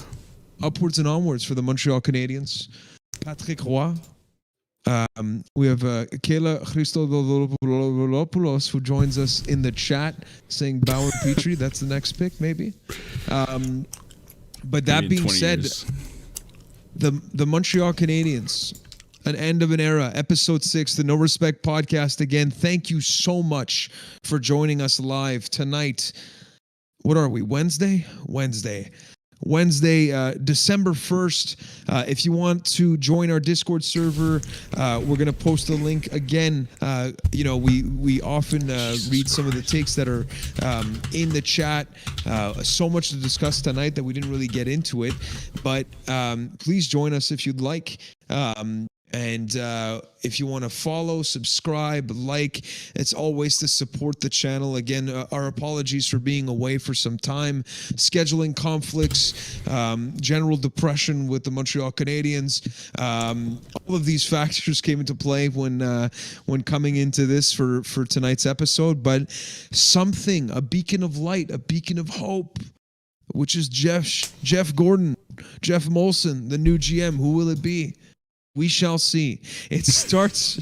Upwards and onwards for the Montreal Canadiens. Patrick Roy. We have Kayla Christodoulos who joins us in the chat saying Bauer Petrie. That's the next pick, maybe. But that Maybe in being 20 said, years. the Montreal Canadiens, an end of an era, episode 6, the No Respect podcast. Again, thank you so much for joining us live tonight. What are we? Wednesday, December 1st. If you want to join our Discord server, we're going to post a link again. We often read some of the takes that are in the chat. So much to discuss tonight that we didn't really get into it, but please join us if you'd like. And if you want to follow, subscribe, like, it's always to support the channel. Again, our apologies for being away for some time, scheduling conflicts, general depression with the Montreal Canadiens. All of these factors came into play when coming into this for tonight's episode. But something, a beacon of light, a beacon of hope, which is Jeff Gordon, Jeff Molson, the new GM. Who will it be? We shall see. It starts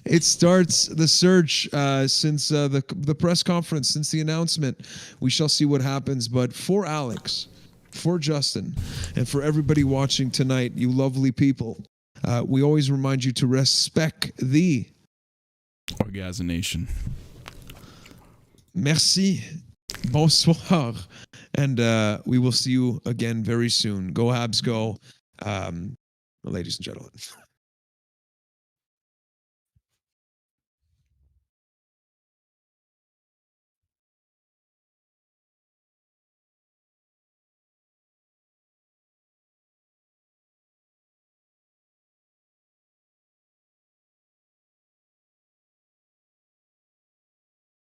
the search since the press conference, since the announcement. We shall see what happens. But for Alex, for Justin, and for everybody watching tonight, you lovely people, we always remind you to respect the Orgasm Nation. Merci. Bonsoir. And we will see you again very soon. Go Habs, go. Ladies and gentlemen.